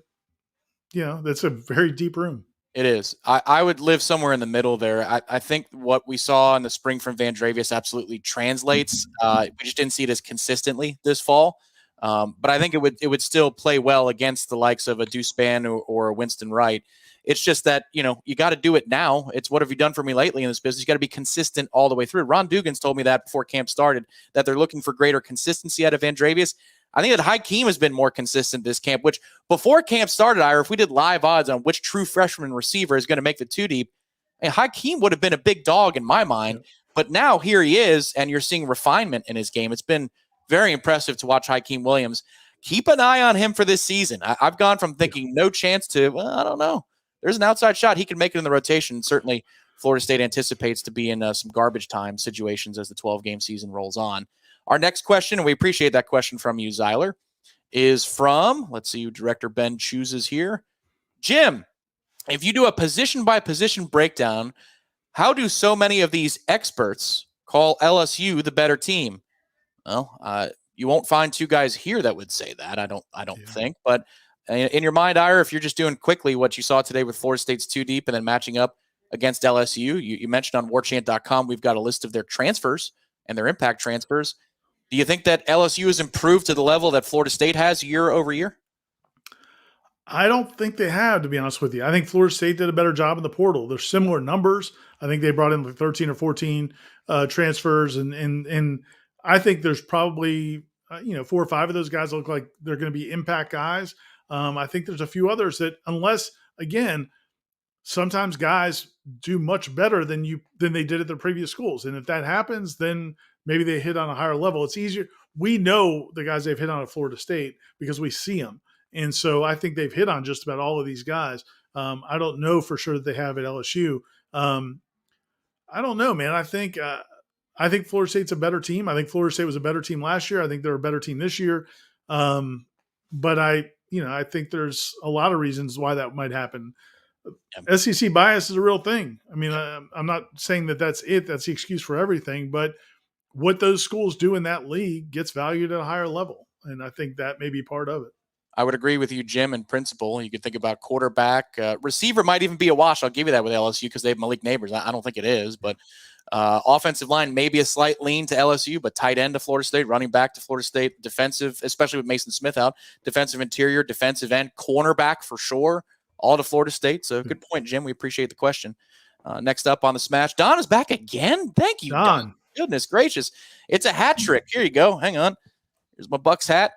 that's a very deep room. It is. I would live somewhere in the middle there. I think what we saw in the spring from Vandravius absolutely translates. We just didn't see it as consistently this fall. But I think it would still play well against the likes of a Deuce Spann or a Winston Wright. It's just that, you got to do it now. It's what have you done for me lately in this business? You got to be consistent all the way through. Ron Dugan's told me that before camp started, that they're looking for greater consistency out of Vandravius. I think that Hakeem has been more consistent this camp, which before camp started, Ira, if we did live odds on which true freshman receiver is going to make the two deep, Hakeem would have been a big dog in my mind. But now here he is, and you're seeing refinement in his game. It's been very impressive to watch Hakeem Williams. Keep an eye on him for this season. I've gone from thinking no chance to, well, I don't know. There's an outside shot. He can make it in the rotation. Certainly, Florida State anticipates to be in some garbage time situations as the 12-game season rolls on. Our next question, and we appreciate that question from you, Zyler, is from, let's see who Director Ben chooses here. Jim, if you do a position-by-position breakdown, how do so many of these experts call LSU the better team? Well, you won't find 2 guys here that would say that, I don't think. But in your mind, Ira, if you're just doing quickly what you saw today with Florida State's 2 deep and then matching up against LSU. You mentioned on warchant.com, we've got a list of their transfers and their impact transfers. Do you think that LSU has improved to the level that Florida State has year over year? I don't think they have, to be honest with you. I think Florida State did a better job in the portal. There's similar numbers. I think they brought in like 13 or 14 transfers, and I think there's probably 4 or 5 of those guys look like they're going to be impact guys. I think there's a few others that, unless again, sometimes guys do much better than they did at their previous schools, and if that happens, then maybe they hit on a higher level. It's easier. We know the guys they've hit on at Florida State because we see them. And so I think they've hit on just about all of these guys. I don't know for sure that they have at LSU. I don't know, man. I think Florida State's a better team. I think Florida State was a better team last year. I think they're a better team this year. But I think there's a lot of reasons why that might happen. SEC bias is a real thing. I mean, I'm not saying that that's it. That's the excuse for everything. But what those schools do in that league gets valued at a higher level. And I think that may be part of it. I would agree with you, Jim, in principle. You could think about quarterback. Receiver might even be a wash. I'll give you that with LSU because they have Malik Neighbors. I don't think it is. But offensive line, maybe a slight lean to LSU, but tight end to Florida State, running back to Florida State, defensive, especially with Mason Smith out, defensive interior, defensive end, cornerback for sure, all to Florida State. So good point, Jim. We appreciate the question. Next up on the Smash, Don is back again. Thank you, Don. Goodness gracious. It's a hat trick. Here you go. Hang on. Here's my Bucks hat.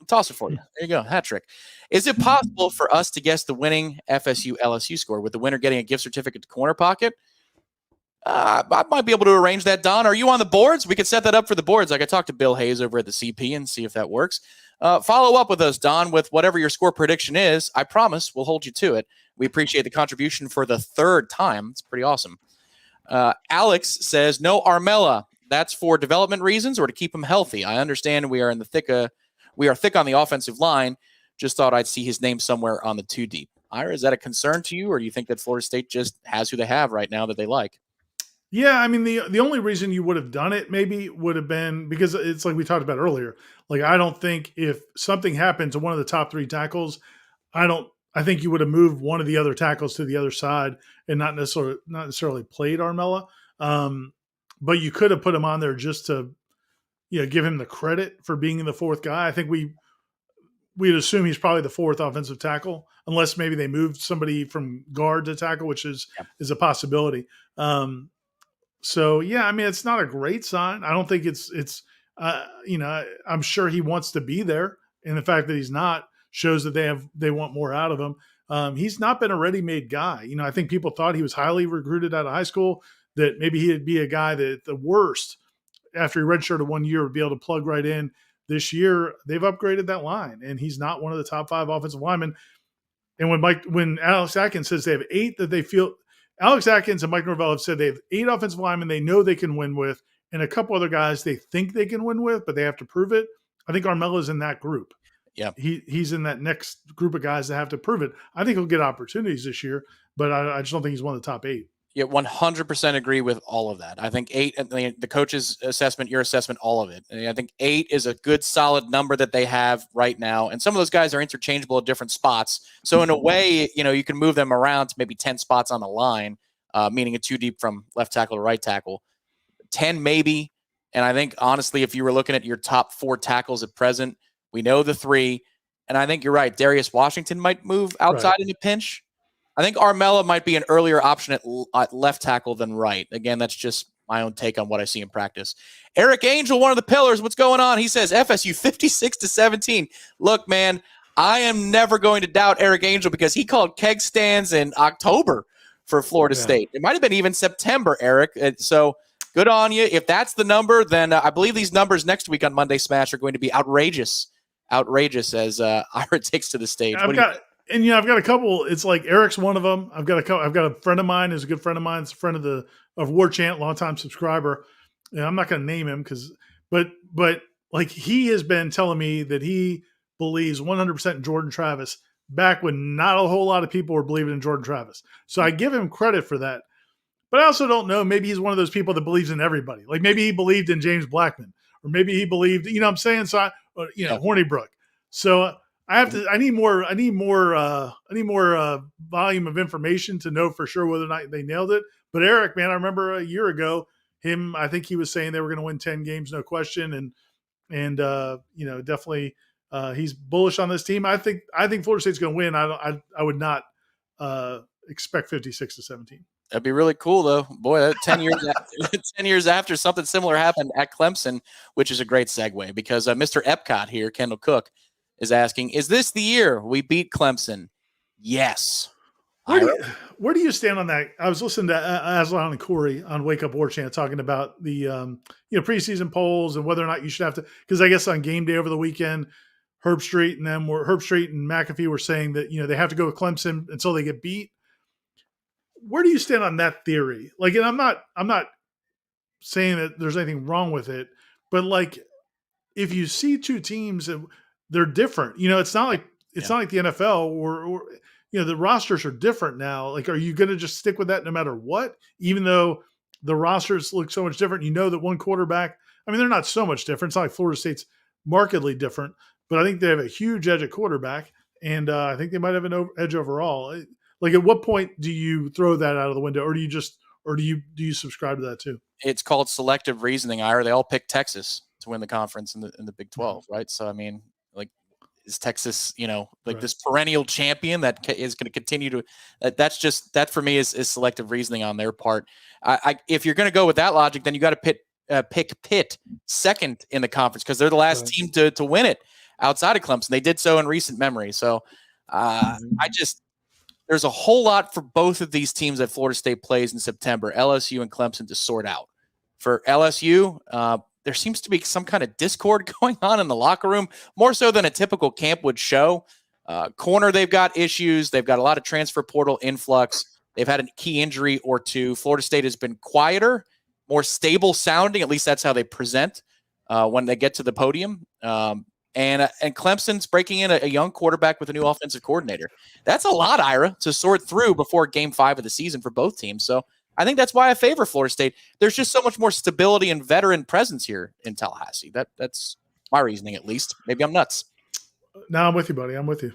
Toss it for you. There you go. Hat trick. Is it possible for us to guess the winning FSU LSU score with the winner getting a gift certificate to Corner Pocket? I might be able to arrange that, Don. Are you on the boards? We could set that up for the boards. I could talk to Bill Hayes over at the CP and see if that works. Follow up with us, Don, with whatever your score prediction is. I promise we'll hold you to it. We appreciate the contribution for the 3rd time. It's pretty awesome. Alex says, no Armella. That's for development reasons or to keep him healthy. I understand we are thick on the offensive line. Just thought I'd see his name somewhere on the 2 deep. Ira, is that a concern to you, or do you think that Florida State just has who they have right now that they like? Yeah, I mean, the only reason you would have done it maybe would have been because it's like we talked about earlier. Like, I don't think if something happened to one of the top 3 tackles, I think you would have moved one of the other tackles to the other side and not necessarily played Armella. But you could have put him on there just to give him the credit for being the 4th guy. I think we'd assume he's probably the 4th offensive tackle, unless maybe they moved somebody from guard to tackle, which is a possibility. So yeah, I mean, it's not a great sign. I don't think it's I'm sure he wants to be there, and the fact that he's not shows that they want more out of him. He's not been a ready-made guy. I think people thought he was highly recruited out of high school, that maybe he'd be a guy that at the worst, after he redshirted 1 year, would be able to plug right in. This year, they've upgraded that line, and he's not one of the top 5 offensive linemen. And when Alex Atkins says they have 8 that they feel, Alex Atkins and Mike Norvell have said they have 8 offensive linemen they know they can win with, and a couple other guys they think they can win with, but they have to prove it. I think Armella's in that group. Yeah, he's in that next group of guys that have to prove it. I think he'll get opportunities this year, but I just don't think he's one of the top 8. Yeah, 100% agree with all of that. I think 8, the coach's assessment, your assessment, all of it. I think 8 is a good, solid number that they have right now. And some of those guys are interchangeable at different spots. So in a way, you can move them around to maybe 10 spots on the line, meaning a 2 deep from left tackle to right tackle. 10 maybe. And I think, honestly, if you were looking at your top 4 tackles at present, we know the 3. And I think you're right. Darius Washington might move outside in a pinch. I think Armella might be an earlier option at left tackle than right. Again, that's just my own take on what I see in practice. Eric Angel, one of the pillars, what's going on? He says FSU 56-17. Look, man, I am never going to doubt Eric Angel because he called keg stands in October for Florida State. It might have been even September, Eric. So good on you. If that's the number, then I believe these numbers next week on Monday Smash are going to be outrageous as Ira takes to the stage. I've got a couple. It's like Eric's one of them. I've got a friend of mine who's a good friend of mine. It's a friend of Warchant, longtime subscriber. I'm not going to name him but like he has been telling me that he believes 100% in Jordan Travis back when not a whole lot of people were believing in Jordan Travis. So I give him credit for that. But I also don't know. Maybe he's one of those people that believes in everybody. Like maybe he believed in James Blackman, or maybe he believed, what I'm saying? So Hornibrook. So I need more volume of information to know for sure whether or not they nailed it. But Eric, man, I remember a year ago I think he was saying they were going to win 10 games, no question. And definitely he's bullish on this team. I think Florida State's going to win. I would not expect 56-17. That'd be really cool, though. Boy, that 10 years after, 10 years after something similar happened at Clemson, which is a great segue because Mr. Epcot here, Kendall Cook, is asking, is this the year we beat Clemson? Yes. Where do you stand on that? I was listening to Aslan and Corey on Wake Up Warchant talking about the preseason polls and whether or not you should have to, because I guess on game day over the weekend, Herb Street and McAfee were saying that they have to go with Clemson until they get beat. Where do you stand on that theory? Like, and I'm not saying that there's anything wrong with it, but like if you see two teams and they're different, it's not like the NFL or the rosters are different now. Like, are you going to just stick with that no matter what? Even though the rosters look so much different, that one quarterback, I mean, they're not so much different. It's not like Florida State's markedly different, but I think they have a huge edge at quarterback, and I think they might have an edge overall. Like, at what point do you throw that out of the window, or do you subscribe to that too? It's called selective reasoning, Ira. They all picked Texas to win the conference in the Big 12, right? So, I mean, like, is Texas, right, this perennial champion that is going to continue to? That for me is selective reasoning on their part. If you're going to go with that logic, then you got to pick Pitt second in the conference because they're the last team to win it outside of Clemson. They did so in recent memory. So there's a whole lot for both of these teams that Florida State plays in September, LSU and Clemson, to sort out. For LSU, there seems to be some kind of discord going on in the locker room, more so than a typical camp would show. Corner, they've got issues. They've got a lot of transfer portal influx. They've had a key injury or two. Florida State has been quieter, more stable sounding. At least that's how they present when they get to the podium. And Clemson's breaking in a young quarterback with a new offensive coordinator. That's a lot, Ira, to sort through before Game 5 of the season for both teams. So I think that's why I favor Florida State. There's just so much more stability and veteran presence here in Tallahassee. That's my reasoning, at least. Maybe I'm nuts. No, I'm with you, buddy. I'm with you.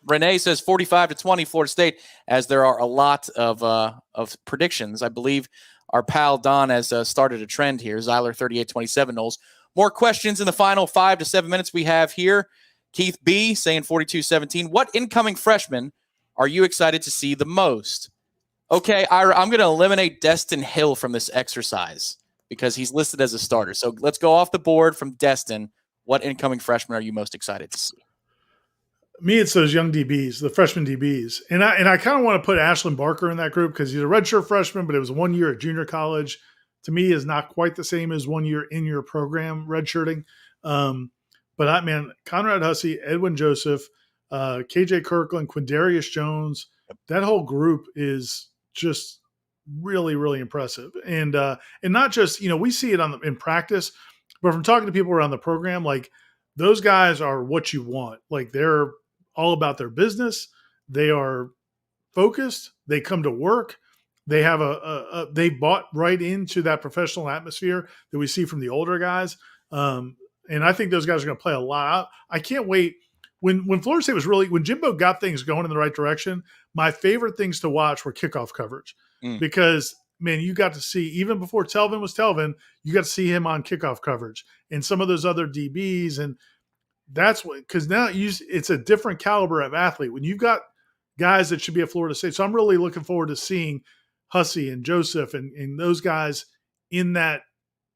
Renee says 45-20 Florida State, as there are a lot of predictions. I believe our pal Don has started a trend here. Zyler 38-27 Noles. More questions in the final 5 to 7 minutes we have here. Keith B saying 42-17. What incoming freshman are you excited to see the most? Okay, Ira, I'm going to eliminate Destin Hill from this exercise because he's listed as a starter. So let's go off the board from Destin. What incoming freshman are you most excited to see? Me, it's those young DBs, the freshman DBs. And I kind of want to put Ashlyn Barker in that group because he's a redshirt freshman, but it was 1 year at junior college. To me, is not quite the same as 1 year in your program redshirting. But Conrad Hussey, Edwin Joseph, KJ Kirkland, Quindarius Jones, that whole group is just really, really impressive. And not just, we see it in practice, but from talking to people around the program, like those guys are what you want. Like they're all about their business. They are focused. They come to work. They have they bought right into that professional atmosphere that we see from the older guys. And I think those guys are going to play a lot. I can't wait. When Florida State when Jimbo got things going in the right direction, my favorite things to watch were kickoff coverage because, man, you got to see, even before Telvin was Telvin, you got to see him on kickoff coverage and some of those other DBs. And that's because now it's a different caliber of athlete when you've got guys that should be at Florida State. So I'm really looking forward to seeing Hussey and Joseph and those guys in that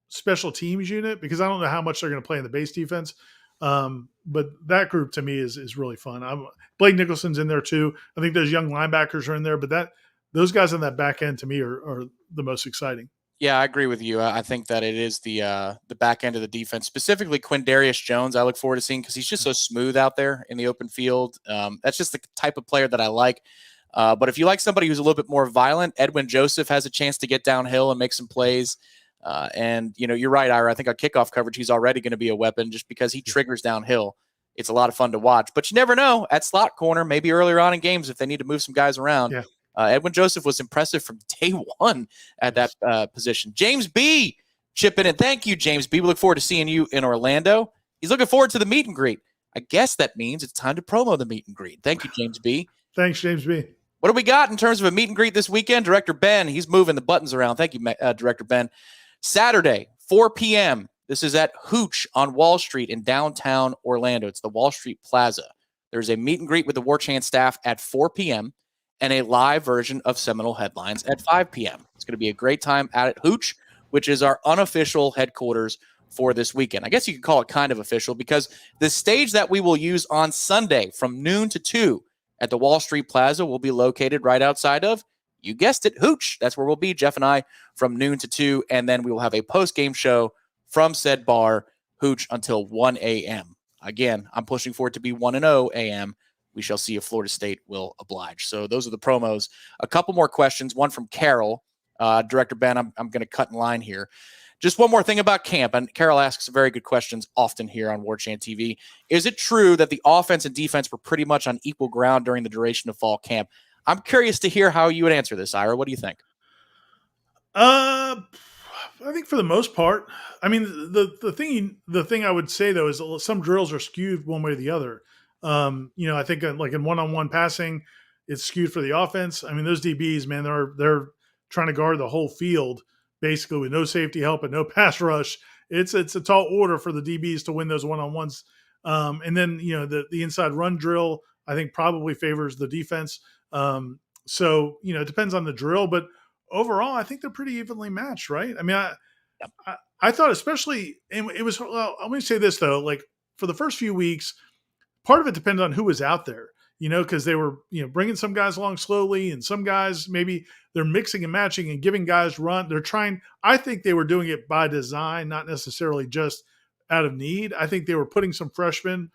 special teams unit because I don't know how much they're going to play in the base defense. But that group to me is really fun. Blake Nicholson's in there too. I think those young linebackers are in there, but those guys on that back end to me are the most exciting. Yeah, I agree with you. I think that it is the back end of the defense, specifically Quindarius Jones. I look forward to seeing because he's just so smooth out there in the open field. That's just the type of player that I like. But if you like somebody who's a little bit more violent, Edwin Joseph has a chance to get downhill and make some plays. And you're right, Ira. I think on kickoff coverage, he's already going to be a weapon just because he triggers downhill. It's a lot of fun to watch, but you never know at slot corner, maybe earlier on in games if they need to move some guys around. Yeah. Edwin Joseph was impressive from day one at that position. James B chipping in. Thank you, James B. We look forward to seeing you in Orlando. He's looking forward to the meet and greet. I guess that means it's time to promo the meet and greet. Thank you, James B. Thanks, James B. What do we got in terms of a meet and greet this weekend? Director Ben, he's moving the buttons around. Thank you, Director Ben. Saturday, 4 p.m. This is at Hooch on Wall Street in downtown Orlando. It's the Wall Street Plaza. There's a meet and greet with the Warchant staff at 4 p.m. and a live version of Seminole Headlines at 5 p.m. It's going to be a great time at Hooch, which is our unofficial headquarters for this weekend. I guess you could call it kind of official because the stage that we will use on Sunday from noon to 2 at the Wall Street Plaza will be located right outside of, you guessed it, Hooch. That's where we'll be, Jeff and I, from noon to 2, and then we will have a post-game show from said bar, Hooch, until 1 a.m. Again, I'm pushing for it to be 1-0 a.m. We shall see if Florida State will oblige. So those are the promos. A couple more questions, one from Carol. Director Ben, I'm going to cut in line here. Just one more thing about camp, and Carol asks very good questions often here on Warchant TV. Is it true that the offense and defense were pretty much on equal ground during the duration of fall camp? I'm curious to hear how you would answer this, Ira. What do you think? I think for the most part, I mean, the thing I would say though is some drills are skewed one way or the other. I think like in one-on-one passing, it's skewed for the offense. I mean, those DBs, man, they're trying to guard the whole field basically with no safety help and no pass rush. It's a tall order for the DBs to win those one-on-ones. And then, the inside run drill, I think probably favors the defense. So, it depends on the drill, but overall, I think they're pretty evenly matched, right? I mean, I thought especially, and it was, well, let me say this though, like for the first few weeks, part of it depended on who was out there, because they were, bringing some guys along slowly and some guys, maybe they're mixing and matching and giving guys run. I think they were doing it by design, not necessarily just out of need. I think they were putting some freshmen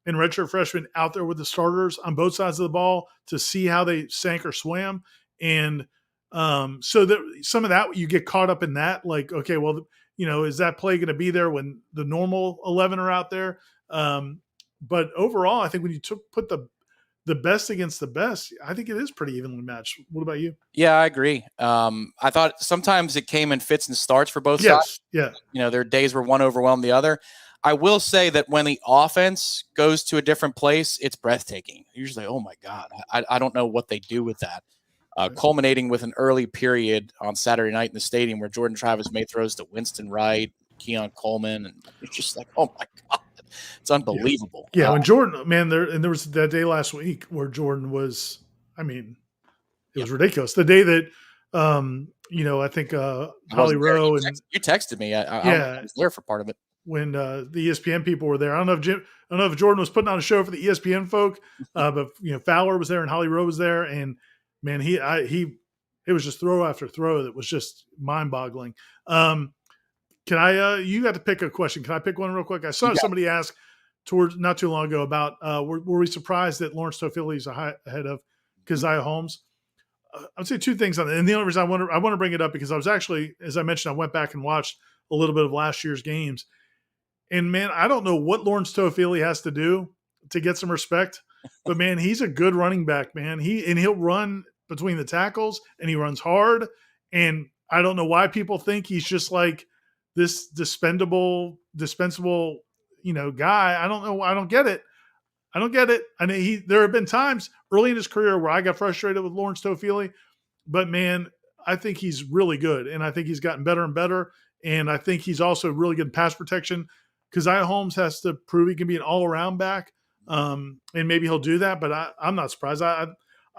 and redshirt freshmen out there with the starters on both sides of the ball to see how they sank or swam. And so that some of that, you get caught up in that, like, okay, well, is that play going to be there when the normal 11 are out there? But overall, I think when you put the best against the best, I think it is pretty evenly matched. What about you? Yeah, I agree. I thought sometimes it came in fits and starts for both sides. Yeah. There are days where one overwhelmed the other. I will say that when the offense goes to a different place, it's breathtaking. Usually, oh my God, I don't know what they do with that. Culminating with an early period on Saturday night in the stadium where Jordan Travis May throws to Winston Wright, Keon Coleman, and it's just like, oh my God, it's unbelievable. Yeah, when Jordan, man, there was that day last week where Jordan was, I mean, it was ridiculous. The day that, I think Holly Rowe and you texted me. I was there for part of it when the ESPN people were there. I don't know if Jordan was putting on a show for the ESPN folk, but Fowler was there and Holly Rowe was there, and man, it was just throw after throw that was just mind-boggling. Can I? You got to pick a question. Can I pick one real quick? I saw somebody ask not too long ago about were we surprised that Lawrence Toafili is ahead of Keziah Holmes? I would say two things on that, and the only reason I want to bring it up because I was actually, as I mentioned, I went back and watched a little bit of last year's games, and man, I don't know what Lawrence Toafili has to do to get some respect. But man, he's a good running back, man. He'll run between the tackles and he runs hard. And I don't know why people think he's just like this dispensable, guy. I don't know. I don't get it. I mean, there have been times early in his career where I got frustrated with Lawrence Toafili, but man, I think he's really good. And I think he's gotten better and better. And I think he's also really good in pass protection. Keziah Holmes has to prove he can be an all-around back. And maybe he'll do that, but I'm not surprised. I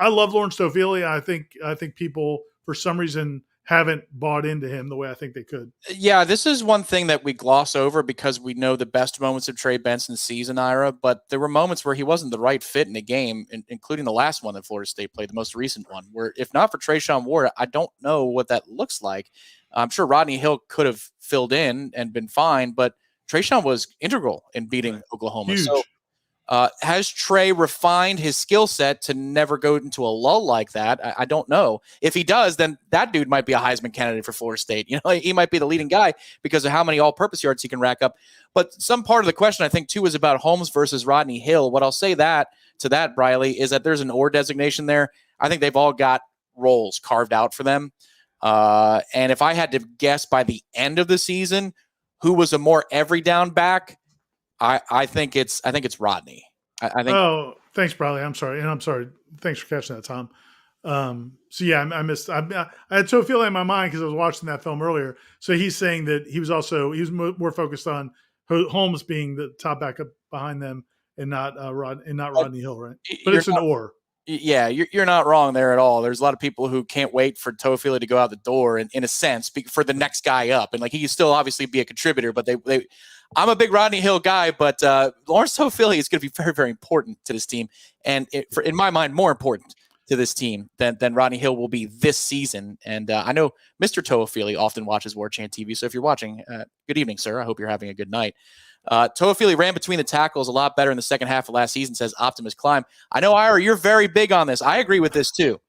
love Lawrence Toafili. I think people for some reason haven't bought into him the way I think they could. Yeah, this is one thing that we gloss over because we know the best moments of Trey Benson's season, Ira, but there were moments where he wasn't the right fit in the game, including the last one that Florida State played, the most recent one, where if not for Trayshawn Ward, I don't know what that looks like. I'm sure Rodney Hill could have filled in and been fine, but Trayshawn was integral in beating Oklahoma. Huge. So has Trey refined his skill set to never go into a lull like that? I don't know. If he does, then that dude might be a Heisman candidate for Florida State. He might be the leading guy because of how many all-purpose yards he can rack up. But some part of the question, I think, too, is about Holmes versus Rodney Hill. What I'll say to that, Briley, is that there's an or designation there. I think they've all got roles carved out for them. And if I had to guess by the end of the season who was a more every down back, I think it's Rodney. I think. Oh, thanks, Bradley. I'm sorry. And I'm sorry. Thanks for catching that, Tom. So yeah, I missed. I had Toafili in my mind because I was watching that film earlier. So he's saying that he was more focused on Holmes being the top backup behind them and not Rodney Hill, right? But it's an or. Yeah, you're not wrong there at all. There's a lot of people who can't wait for Toafili to go out the door, in a sense, for the next guy up, and like he can still obviously be a contributor. But I'm a big Rodney Hill guy, but Lawrence Toafili is going to be very, very important to this team, and in my mind, more important to this team than Rodney Hill will be this season. And I know Mr. Toafili often watches Warchant TV, so if you're watching, good evening, sir. I hope you're having a good night. Toafili ran between the tackles a lot better in the second half of last season, says Optimus Climb. I know, Ira, you're very big on this. I agree with this too.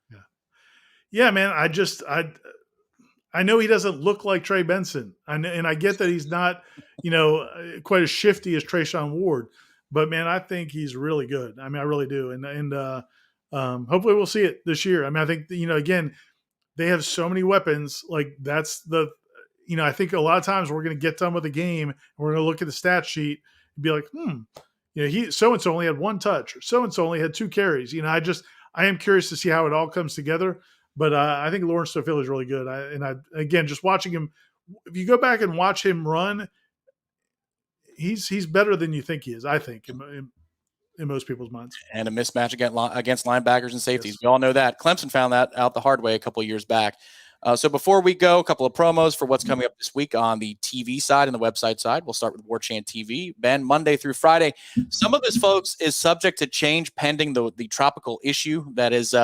Yeah, man. I know he doesn't look like Trey Benson, and I get that he's not, quite as shifty as Trayshawn Ward, but man, I think he's really good. I mean, I really do, and hopefully we'll see it this year. I mean, I think again, they have so many weapons. Like that's the. I think a lot of times we're going to get done with the game and we're going to look at the stat sheet and be like, he so-and-so only had one touch or so-and-so only had 2 carries. I am curious to see how it all comes together, but I think Lawrence Toafili is really good. Again, just watching him, if you go back and watch him run, he's better than you think he is, I think, in most people's minds. And a mismatch against linebackers and safeties. Yes. We all know that. Clemson found that out the hard way a couple of years back. So before we go, a couple of promos for what's coming up this week on the TV side and the website side. We'll start with Warchant TV. Ben, Monday through Friday. Some of this, folks, is subject to change pending the tropical issue that is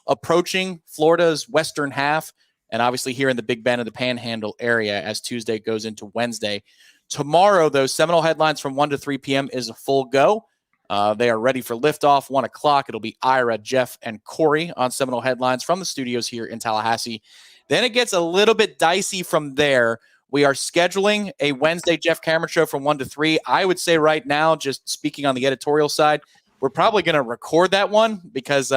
approaching Florida's western half, and obviously here in the Big Bend and the Panhandle area as Tuesday goes into Wednesday. Tomorrow, though, Seminole Headlines from 1 to 3 p.m. is a full go. They are ready for liftoff, 1 o'clock. It'll be Ira, Jeff, and Corey on Seminole Headlines from the studios here in Tallahassee. Then it gets a little bit dicey from there. We are scheduling a Wednesday Jeff Cameron show from 1 to 3. I would say right now, just speaking on the editorial side, we're probably going to record that one because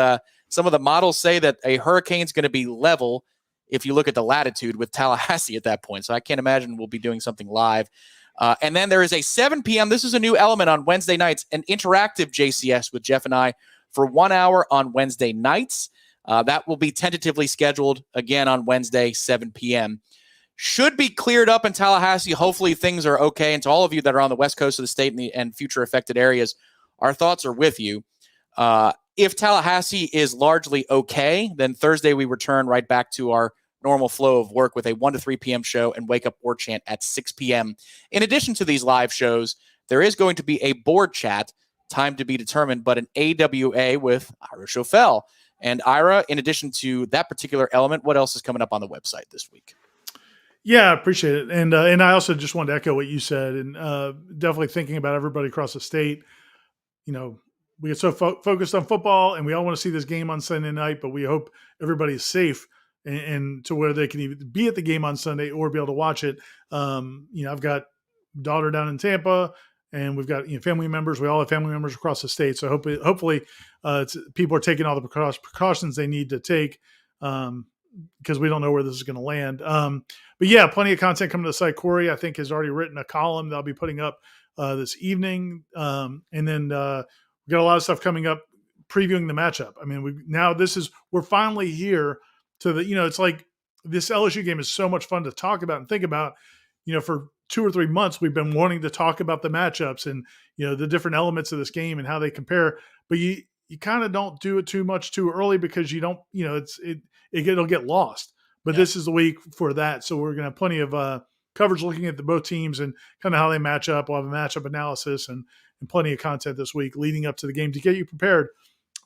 some of the models say that a hurricane is going to be level if you look at the latitude with Tallahassee at that point. So I can't imagine we'll be doing something live. And then there is a 7 p.m. This is a new element on Wednesday nights, an interactive JCS with Jeff and I for 1 hour on Wednesday nights. That will be tentatively scheduled again on Wednesday, 7 p.m. Should be cleared up in Tallahassee. Hopefully things are okay. And to all of you that are on the west coast of the state and future affected areas, our thoughts are with you. If Tallahassee is largely okay, then Thursday we return right back to our normal flow of work with a 1 to 3 p.m. show and Wake Up Warchant at 6 p.m. In addition to these live shows, there is going to be a board chat, time to be determined, but an AWA with Ira Schoffel. And Ira, in addition to that particular element, what else is coming up on the website this week? Yeah, I appreciate it. And I also just wanted to echo what you said, and definitely thinking about everybody across the state. We get so focused on football, and we all want to see this game on Sunday night, but we hope everybody is safe and to where they can even be at the game on Sunday or be able to watch it. I've got a daughter down in Tampa, and we've got family members. We all have family members across the state. So hopefully people are taking all the precautions they need to take because we don't know where this is going to land. But yeah, plenty of content coming to the site. Corey, I think, has already written a column that I'll be putting up this evening. And then we've got a lot of stuff coming up previewing the matchup. I mean, we're finally here to the, it's like this LSU game is so much fun to talk about and think about. For 2 or 3 months, we've been wanting to talk about the matchups and, the different elements of this game and how they compare, but you kind of don't do it too much too early because you don't, it'll get lost. But This is the week for that. So we're going to have plenty of coverage looking at both teams and kind of how they match up. We'll have a matchup analysis and plenty of content this week leading up to the game to get you prepared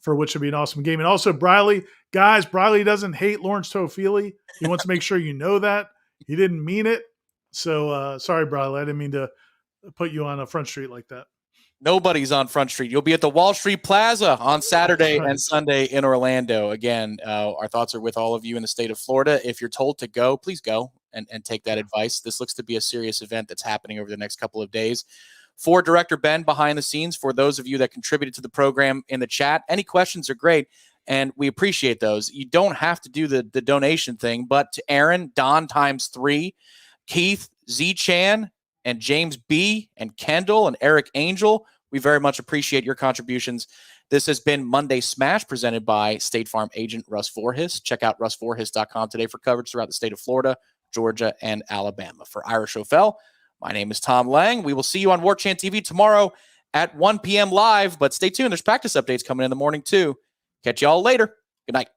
for what should be an awesome game. And also Briley doesn't hate Lawrence Toafili. He wants to make sure you know that. He didn't mean it. So sorry, Briley. I didn't mean to put you on a Front Street like that. Nobody's on Front Street. You'll be at the Wall Street Plaza on Saturday and Sunday in Orlando. Again, our thoughts are with all of you in the state of Florida. If you're told to go, please go and take that advice. This looks to be a serious event that's happening over the next couple of days. For Director Ben behind the scenes, for those of you that contributed to the program in the chat, any questions are great, and we appreciate those. You don't have to do the donation thing, but to Aaron, Don ×3, Keith, Z Chan, and James B. and Kendall and Eric Angel. We very much appreciate your contributions. This has been Monday Smash presented by State Farm agent Russ Vorhis. Check out russvorhis.com today for coverage throughout the state of Florida, Georgia, and Alabama. For Ira Schoffel, my name is Tom Lang. We will see you on Warchant TV tomorrow at 1 p.m. live, but stay tuned. There's practice updates coming in the morning too. Catch you all later. Good night.